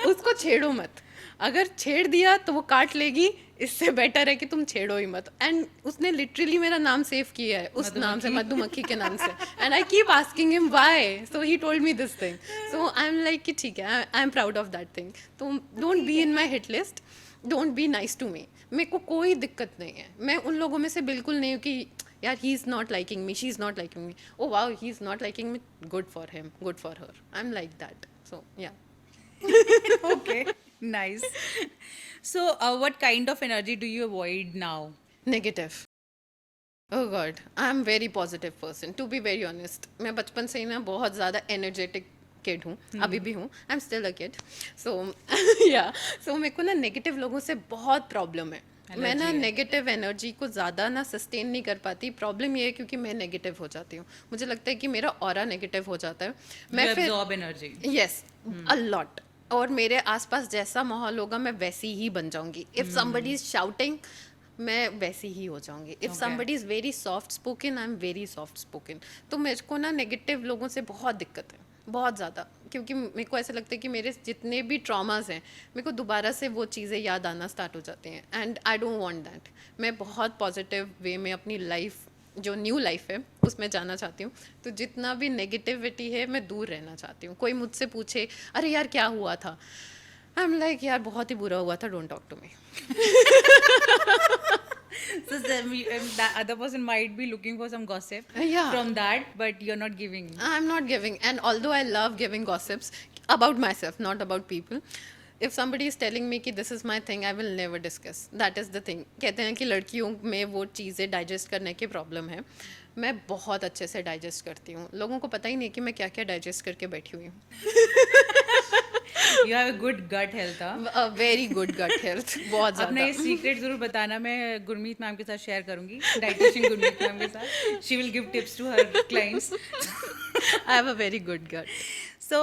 उसको छेड़ो मत. अगर छेड़ दिया तो वो काट लेगी. इससे बेटर है कि तुम छेड़ो ही मत. एंड उसने लिटरली मेरा नाम सेव किया है उस नाम से, मधुमक्खी के नाम से. And I keep asking him why. So he told me this thing. So I am like कि ठीक है, I am proud of that thing. तो don't be in my hit list, don't be nice to me. मेरे को कोई दिक्कत नहीं है. मैं उन लोगों में से बिल्कुल नहीं हूँ कि यार he is not liking me, she is not liking me, oh wow he is not liking me, good for him, good for her. I am like that. So yeah. Okay. Nice. So, what kind of energy do you avoid now? Negative. Oh god, I am very positive person to be very honest. मैं बचपन से ही ना बहुत ज़्यादा एनर्जेटिक किड हूँ, अभी भी हूँ. I am still a kid. So yeah, so मेरे को ना नेगेटिव लोगों से बहुत प्रॉब्लम है. मैं ना नेगेटिव एनर्जी को ज़्यादा ना सस्टेन नहीं कर पाती. प्रॉब्लम ये है क्योंकि मैं नेगेटिव हो जाती हूँ. मुझे लगता है कि मेरा ऑरा नेगेटिव हो जाता है. मैं You फिर absorb energy. Yes, a lot. और मेरे आसपास जैसा माहौल होगा मैं वैसी ही बन जाऊंगी. इफ़ समबडी इज शाउटिंग, मैं वैसी ही हो जाऊंगी. If somebody is very soft spoken, I am very soft spoken. तो मेरे को ना नेगेटिव लोगों से बहुत दिक्कत है, बहुत ज़्यादा. क्योंकि मेरे को ऐसा लगता है कि मेरे जितने भी ट्रॉमास हैं, मेरे को दोबारा से वो चीज़ें याद आना स्टार्ट हो जाती हैं. And I don't want that. मैं बहुत पॉजिटिव वे में अपनी लाइफ, जो न्यू लाइफ है, उसमें जाना चाहती हूँ. तो जितना भी नेगेटिविटी है मैं दूर रहना चाहती हूँ. कोई मुझसे पूछे अरे यार क्या हुआ था, आई एम लाइक यार बहुत ही बुरा हुआ था, don't talk to me. So the other person might be looking for some gossip Yeah. from that, but you're not giving. I'm not giving. And although I love giving gossips about myself, not about people, if somebody is telling me कि this is my thing, I will never discuss. That is the thing. कहते हैं कि लड़कियों में वो चीज़ें डाइजेस्ट करने की प्रॉब्लम है. मैं बहुत अच्छे से डाइजेस्ट करती हूँ. लोगों को पता ही नहीं कि मैं क्या क्या डाइजेस्ट करके बैठी हुई हूँ. You have a good gut health, huh? Very good gut health. बहुत अपना ये ज़्यादा. सीक्रेट जरूर बताना. मैं गुरमीत मैम के साथ शेयर करूंगी, डाइटिशियन गुरमीत मैम के साथ. She will give tips to her clients. I have a very good gut. So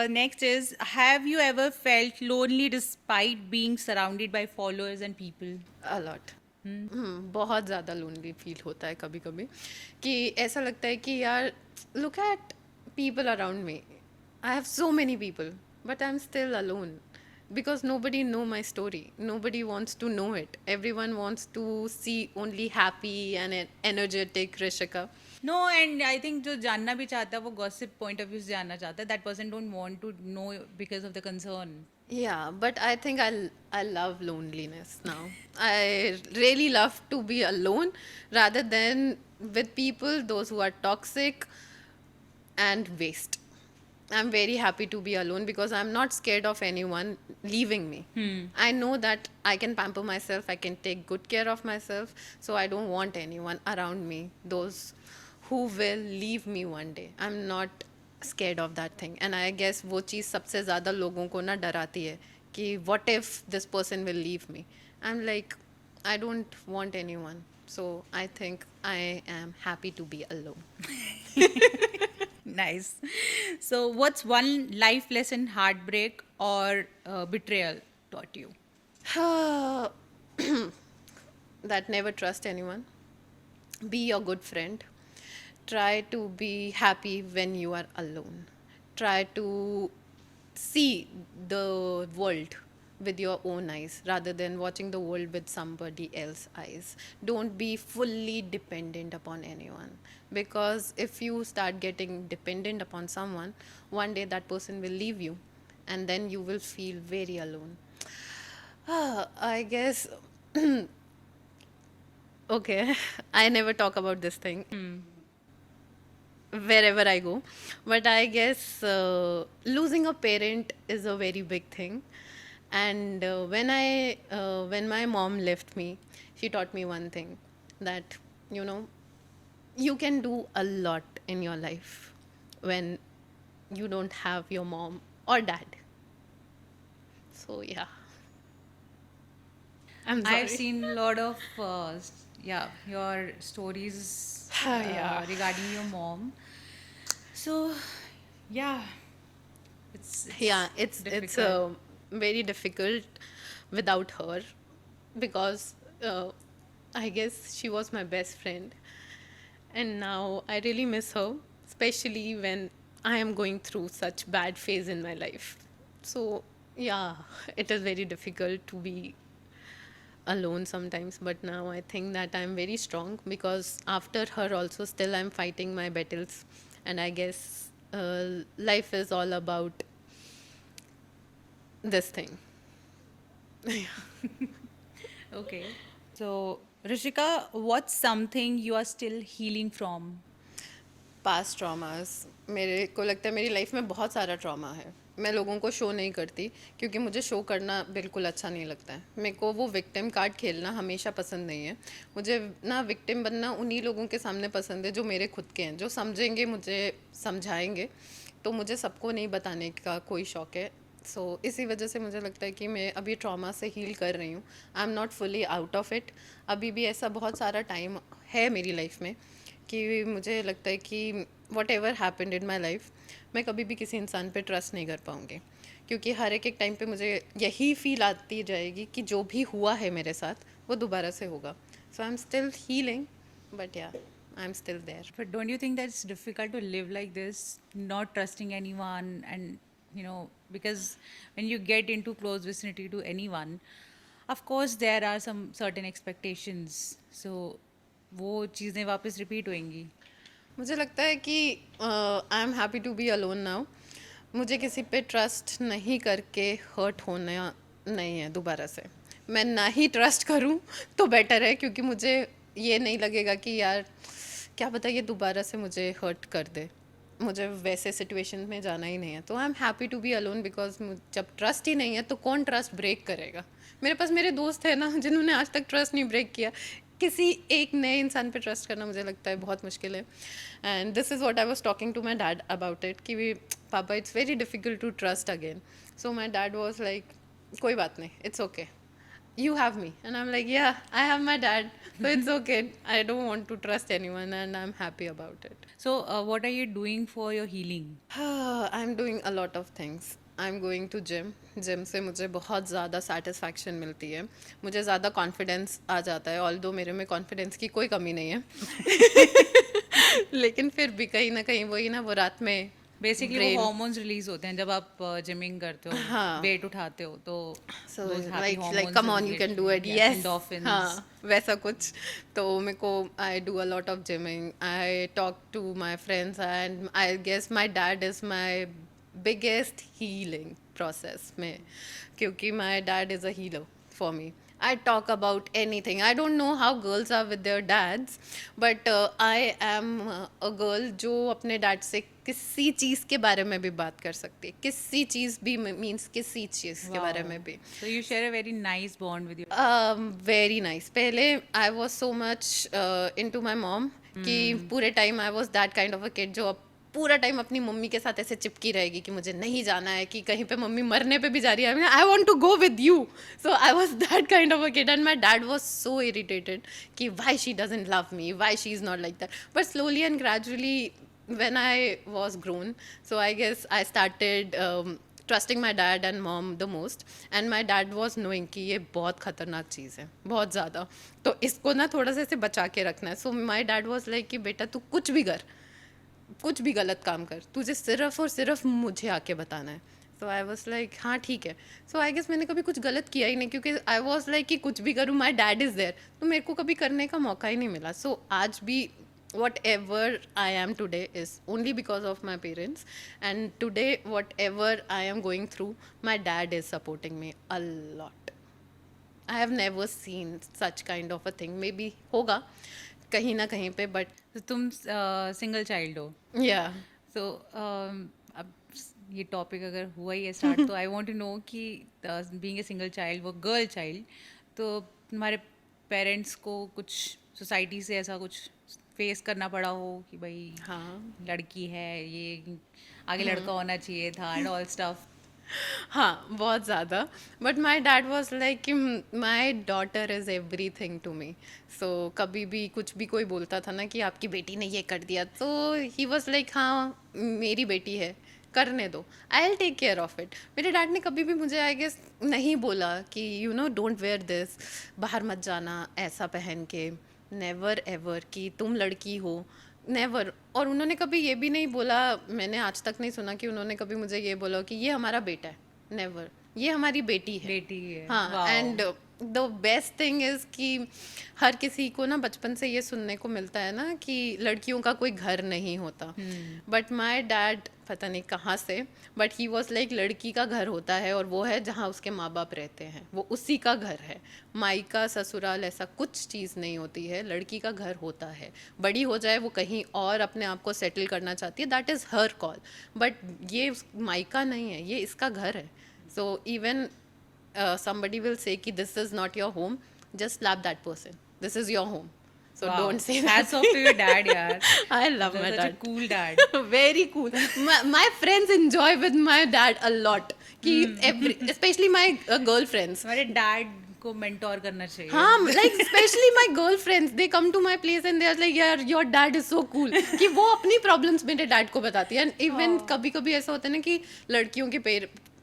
next is, have you ever felt lonely despite being surrounded by followers and people? A lot. बहुत ज़्यादा लोनली फील होता है कभी कभी. कि ऐसा लगता है कि यार look eight people around me. I have so many people but I am still alone because nobody know my story, nobody wants to know it, everyone wants to see only happy and energetic Rishika. No, and I think जो जानना भी चाहता है वो gossip point of view से जानना चाहता है. That person don't want to know because of the concern. Yeah, but I think I love loneliness now. I really love to be alone rather than with people those who are toxic and waste. I'm very happy to be alone because I'm not scared of anyone leaving me. I know that I can pamper myself, I can take good care of myself, so I don't want anyone around me, those who will leave me one day. I'm not scared of that thing. And I guess वो चीज़ सबसे ज़्यादा लोगों को ना डराती है कि what if this person will leave me. I'm like, I don't want anyone. So I think I am happy to be alone. Nice. So what's one life lesson heartbreak or betrayal taught you? That never trust anyone. Be your good friend. Try to be happy when you are alone. Try to see the world with your own eyes rather than watching the world with somebody else's eyes. Don't be fully dependent upon anyone, because if you start getting dependent upon someone, one day that person will leave you and then you will feel very alone. I guess Okay, I never talk about this thing wherever I go, but I guess losing a parent is a very big thing. And when my mom left me, she taught me one thing, that you know you can do a lot in your life when you don't have your mom or dad. So yeah, I'm I've sorry. seen a lot of yeah, your stories Yeah. regarding your mom. So yeah, Yeah, it's it's difficult. very difficult without her, because I guess she was my best friend, and now I really miss her, especially when I am going through such bad phase in my life. So yeah, it is very difficult to be alone sometimes, but now I think that I'm very strong, because after her also still I'm fighting my battles. And I guess life is all about this thing. Okay. So Rishika, what's something you are still healing from? Past traumas, मेरे को लगता है मेरी लाइफ में बहुत सारा ट्रॉमा है। मैं लोगों को शो नहीं करती, क्योंकि मुझे शो करना बिल्कुल अच्छा नहीं लगता है। मेरे को वो विक्टिम कार्ड खेलना हमेशा पसंद नहीं है। मुझे ना विक्टिम बनना उन्हीं लोगों के सामने पसंद है जो मेरे खुद के हैं, जो समझेंगे, मुझे समझाएंगे। तो मुझे सबको नहीं बताने का कोई शौक है। इसी वजह से मुझे लगता है कि मैं अभी ट्रॉमा से हील कर रही हूँ। I am not fully out of it. अभी भी ऐसा बहुत सारा टाइम है मेरी लाइफ में कि मुझे लगता है कि what ever happened in my life, मैं कभी भी किसी इंसान पे ट्रस्ट नहीं कर पाऊँगी, क्योंकि हर एक टाइम पे मुझे यही फील आती जाएगी कि जो भी हुआ है मेरे साथ वो दोबारा से होगा। So I am still healing, but yeah, I am still there. But don't you think that it's difficult to live like this, not trusting anyone, and because when you get into close vicinity to anyone, of course there are some certain expectations. So वो चीज़ें वापस रिपीट होंगी. मुझे लगता है कि I am happy to be alone now. मुझे किसी पे ट्रस्ट नहीं करके हर्ट होना नहीं है दोबारा से। मैं ना ही ट्रस्ट करूं तो बेटर है, क्योंकि मुझे ये नहीं लगेगा कि यार क्या पता ये दोबारा से मुझे हर्ट कर दे। मुझे वैसे सिचुएशन में जाना ही नहीं है, तो I am happy to be alone, because जब ट्रस्ट ही नहीं है तो कौन ट्रस्ट ब्रेक करेगा। मेरे पास मेरे दोस्त हैं ना जिन्होंने आज तक ट्रस्ट नहीं ब्रेक किया। किसी एक नए इंसान पे ट्रस्ट करना मुझे लगता है बहुत मुश्किल है। And this is what I was talking to my dad about it, कि भी पापा it's very difficult to trust again. So my dad was like, कोई बात नहीं, it's okay, you have me. And I'm like, yeah, I have my dad, so it's okay. I don't want to trust anyone, and I'm happy about it. So what are you doing for your healing? I'm doing a lot of things. I'm going to gym. Gym से मुझे बहुत ज़्यादा सेटिस्फैक्शन मिलती है, मुझे ज़्यादा कॉन्फिडेंस आ जाता है। ऑल्दो मेरे में कॉन्फिडेंस की कोई कमी नहीं है लेकिन फिर भी कहीं ना कहीं वही ना, वो रात में बेसिकली वो ब्रेन। हॉर्मोन्स रिलीज होते हैं जब आप जिमिंग करते हो, हाँ, वेट उठाते हो, तो so those happy like hormones come on you get can do it, yes yes. endorphins. हाँ, वैसा कुछ। तो मेरे को, I do a lot of gymming, I talk to my friends, and I guess my dad is my biggest healing process में, क्योंकि my dad is a healer for me. I talk about anything. I don't know how girls are with their dads, but I am a girl जो अपने डैड से किसी चीज़ के बारे में भी बात कर सकती है, किसी चीज़ भी, मीन्स किसी चीज़ के बारे Wow. में भी। So you share a very nice bond with your. Very nice. पहले I was so much into my mom, कि पूरे time I was that kind of a kid जो अब पूरा टाइम अपनी मम्मी के साथ ऐसे चिपकी रहेगी कि मुझे नहीं जाना है, कि कहीं पे मम्मी मरने पे भी जा रही है, I want to go with you. So I was that kind of a kid, and my dad was so irritated कि why she doesn't love me, why she is not like that. But slowly and gradually when I was grown, so I guess I started trusting my dad and mom the most, and my dad was knowing कि ये बहुत खतरनाक चीज़ है, बहुत ज़्यादा, तो इसको ना थोड़ा सा ऐसे बचा के रखना है। सो माई डैड वॉज लाइक कि बेटा तू कुछ भी कर, कुछ भी गलत काम कर, तुझे सिर्फ और सिर्फ मुझे आके बताना है। सो आई वॉज लाइक हाँ ठीक है। सो आई गेस मैंने कभी कुछ गलत किया ही नहीं, क्योंकि आई वॉज लाइक कि कुछ भी करूँ माई डैड इज़ देयर, तो मेरे को कभी करने का मौका ही नहीं मिला। सो आज भी whatever I am today is only because of my parents, and today whatever I am going through, my dad is supporting me a lot. I have never seen such kind of a thing, may be होगा कहीं ना कहीं पे, बट तो तुम सिंगल चाइल्ड हो, या तो अब ये टॉपिक अगर हुआ ही है स्टार्ट, तो आई वांट टू नो कि बीइंग ए सिंगल चाइल्ड, वो गर्ल चाइल्ड, तो तुम्हारे पेरेंट्स को कुछ सोसाइटी से ऐसा कुछ फेस करना पड़ा हो कि भाई हाँ लड़की है, ये आगे लड़का होना चाहिए था एंड ऑल स्टफ? हाँ बहुत ज़्यादा, but my dad was like कि my daughter is everything to me, so कभी भी कुछ भी कोई बोलता था ना कि आपकी बेटी ने ये कर दिया, तो ही वॉज लाइक हाँ मेरी बेटी है, करने दो, I will take care of it. मेरे डैड ने कभी भी मुझे आई गेस नहीं बोला कि you know don't wear this, बाहर मत जाना ऐसा पहन के, नेवर एवर कि तुम लड़की हो, नेवर। और उन्होंने कभी ये भी नहीं बोला, मैंने आज तक नहीं सुना कि उन्होंने कभी मुझे ये बोला कि ये हमारा बेटा है, नेवर, ये हमारी बेटी है। बेटी है, हाँ, wow. And the best thing is कि हर किसी को ना बचपन से ये सुनने को मिलता है ना कि लड़कियों का कोई घर नहीं होता, बट माई डैड पता नहीं कहाँ से, बट ही वॉज लाइक लड़की का घर होता है और वो है जहाँ उसके माँ बाप रहते हैं, वो उसी का घर है, मायका ससुराल ऐसा कुछ चीज़ नहीं होती है, लड़की का घर होता है। बड़ी हो जाए वो कहीं और अपने आप को सेटल करना चाहती है, that is her call, but ये मायका नहीं है, ये इसका घर है। So even somebody will say कि this is not your home, just slap that person, this is your home, so Wow. don't say that. Hats off to your dad, yaar. I love You're my such dad. a cool dad. Very cool. My friends enjoy with my dad a lot कि especially my girlfriends. हमारे डैड को मेंटोर करना चाहिए. हाँ, like especially my girlfriends, they come to my place and they are like यार your dad is so cool कि वो अपनी problems मेरे डैड को बताती है। And even कभी कभी ऐसा होता है ना कि लड़कियों के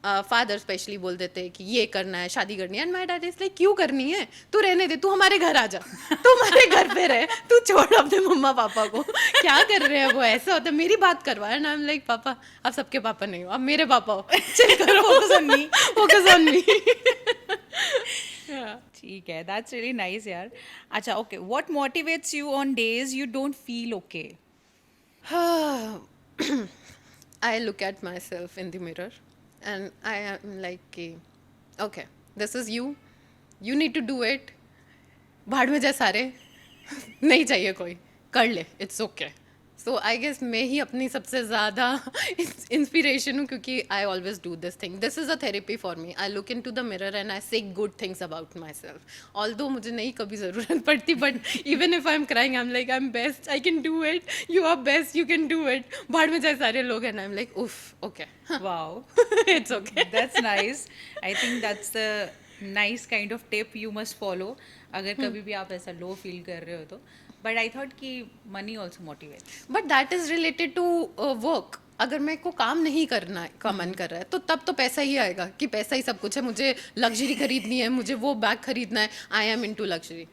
फादर स्पेशली बोल देते हैं कि ये करना है, शादी करनी है, and my dad is like क्यों करनी है, तू रहने दे, तू हमारे घर आ जा, तू हमारे घर पे रहे, तू छोड़ अपने मम्मा पापा को, क्या कर रहे हैं वो, ऐसा होता है, मेरी बात करवा। एंड आई एम लाइक पापा आप सबके पापा नहीं हो, आप मेरे पापा हो, चिल करो, focus on me, focus on me. ठीक है, दैट्स रियली नाइस यार. अच्छा, okay, what motivates you on days you don't feel okay? I look at myself in the mirror and I am like, okay, this is you, you need to do it, भाड़ में जा सारे, नहीं चाहिए कोई, कर ले, it's okay. So I guess मैं ही अपनी सबसे ज़्यादा इंस्पिरेशन हूँ, क्योंकि I always do this thing, this is a therapy for me. I look into the mirror and I say good things about myself, although मुझे नहीं कभी ज़रूरत पड़ती, but even if I am crying I am like I am best, I can do it, you are best, you can do it, भाड़ में जाए सारे लोग, and I am like uff okay, wow, it's okay. That's nice. I think that's the nice kind of tip you must follow अगर कभी भी आप ऐसा लो फील कर रहे हो तो. बट आई थॉट कि money also motivates. But that is related to work. अगर मेरे को काम नहीं करना है का मन कर रहा है तो तब तो पैसा ही आएगा कि पैसा ही सब कुछ है, मुझे लग्जरी खरीदनी है, मुझे वो बैग खरीदना है, आई एम इनटू लग्जरी।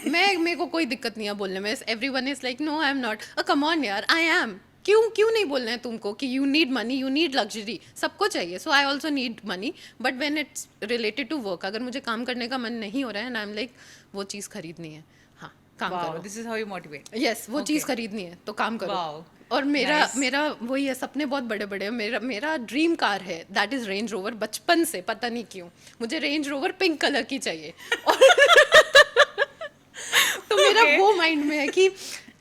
मेरे को कोई दिक्कत नहीं है बोलने में, everyone is like no I am not, come on यार आई एम, क्यों नहीं बोलना है तुमको कि you need money, you need luxury, सबको चाहिए, so I also need money, but when it's related to work, अगर मुझे काम करने का मन नहीं हो रहा है एंड आई एम लाइक वो चीज़ खरीदनी है, हाँ काम वाओ, करो, this is how you motivate. Yes वो Okay. चीज़ खरीदनी है तो काम करो। Wow. और मेरा Nice. मेरा वही है, सपने बहुत बड़े बड़े हैं। मेरा ड्रीम कार है, दैट इज रेंज रोवर, बचपन से पता नहीं क्यों मुझे रेंज रोवर पिंक कलर की चाहिए। तो मेरा Okay. वो माइंड में है कि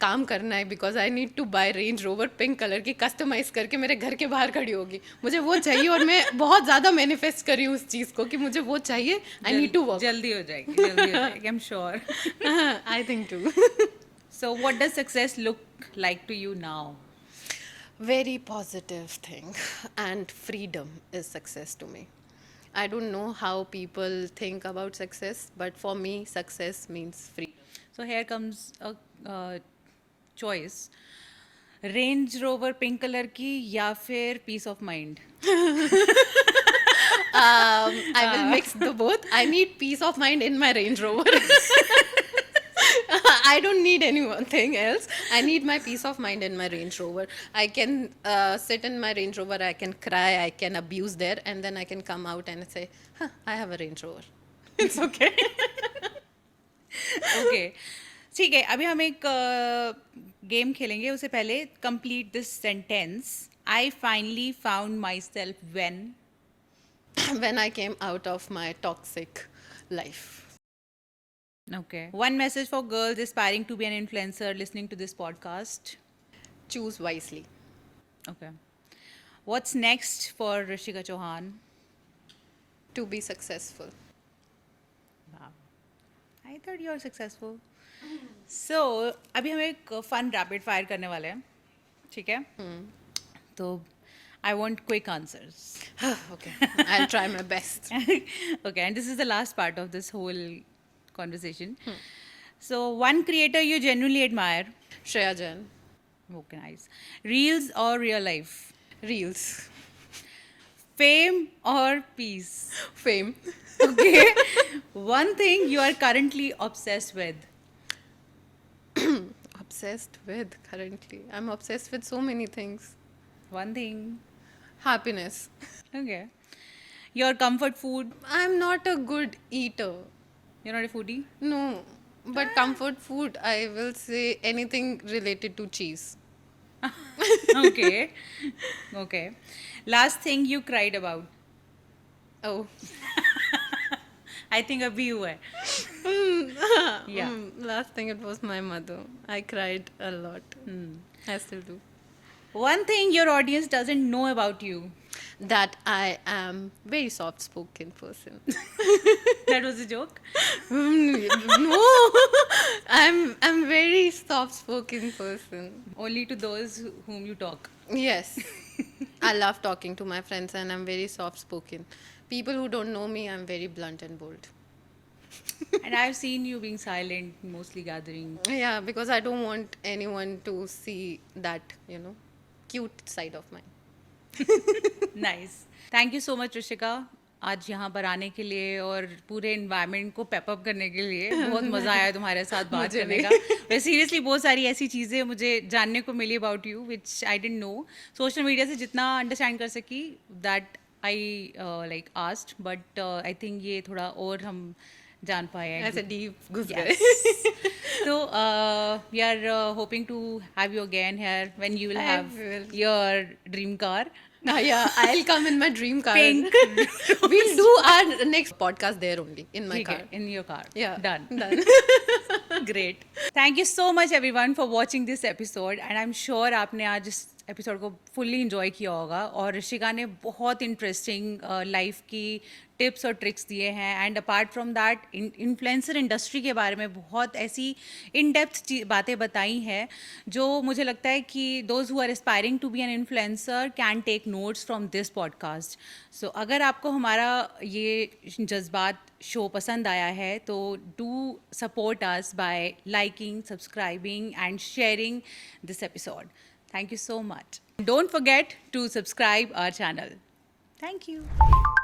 काम करना है, because I need to buy Range Rover pink colour की, कस्टमाइज करके मेरे घर के बाहर खड़ी होगी, मुझे वो चाहिए, और मैं बहुत ज़्यादा मैनिफेस्ट करी हूँ उस चीज़ को कि मुझे वो चाहिए, आई नीड टू वर्क। जल्दी हो जाएगी, जल्दी हो जाएगी, I am sure. I think too. So what does success look like to you now? Very positive thing, and freedom is success to me. I don't know how people think about success, but for me success means freedom. So here comes a choice. Range Rover pink colour की या फिर peace of mind? I will mix the both. I need peace of mind in my Range Rover. I don't need anything else. I need my peace of mind in my Range Rover. I can sit in my Range Rover, I can cry, I can abuse there, and then I can come out and say, huh, I have a Range Rover. It's okay. Okay, ठीक है. अभी हम एक गेम खेलेंगे, उससे पहले complete this sentence. I finally found my self when. When I came out of my toxic life. Okay. One message for girls aspiring to be an influencer listening to this podcast. Choose wisely. Okay. What's next for Rishika Chauhan? To be successful. Wow. I thought you were successful. So, अभी हम एक fun rapid fire करने वाले हैं, ठीक है? तो I want quick answers. Okay, I'll try my best. Okay, and this is the last part of this whole conversation. So, one creator you genuinely admire. Shreya Jain. Okay, nice. Reels or real life? Reels. Fame or peace? Fame. Okay. One thing you are currently obsessed with. Obsessed with currently. I'm obsessed with so many things. One thing. Happiness. Okay. Your comfort food. I'm not a good eater. You're not a foodie? No. But comfort food, I will say anything related to cheese. Okay. Okay. Last thing you cried about. Oh. I think अभी हुआ है. Yeah. Last thing, it was my mother. I cried a lot. I still do. One thing your audience doesn't know about you. That I am very soft-spoken person. That was a joke. No, I'm very soft-spoken person. Only to those whom you talk. Yes, I love talking to my friends, and I'm very soft-spoken. People who don't know me, I'm very blunt and bold. And I've seen you being silent, mostly gathering. Yeah, because I don't want anyone to see that, cute side of mine. Nice thank you so much Rishika आज यहाँ पर आने के लिए और पूरे इन्वायरमेंट को पेपअप करने के लिए बहुत मज़ा आया तुम्हारे साथ बात करने का वैसे सीरियसली बहुत सारी ऐसी चीज़ें मुझे जानने को मिली about you which I didn't know social media से जितना अंडरस्टैंड कर सकी that I like asked but I think ये थोड़ा और हम जान पाए हैं ऐसे डीप घुस गए so we are hoping to have you again here when you will I have will. your dream car. Yeah, I'll come in my dream car. Pink. We'll do our next podcast there only, in my ठीक car. है, in your car. Yeah. Done. Done. Great. Thank you so much everyone for watching this episode and I'm sure आपने आज इस एपिसोड को फुल्ली इंजॉय किया होगा और ऋषिका ने बहुत इंटरेस्टिंग लाइफ की टिप्स और ट्रिक्स दिए हैं and apart from that influencer industry के बारे में बहुत ऐसी इन डेप्थ बातें बताई हैं जो मुझे लगता है कि those who are aspiring to be an influencer can take notes from this podcast so अगर आपको हमारा ये जज्बात शो पसंद आया है तो do support us bye liking subscribing and sharing this episode Thank you so much. Don't forget to subscribe our channel. Thank you.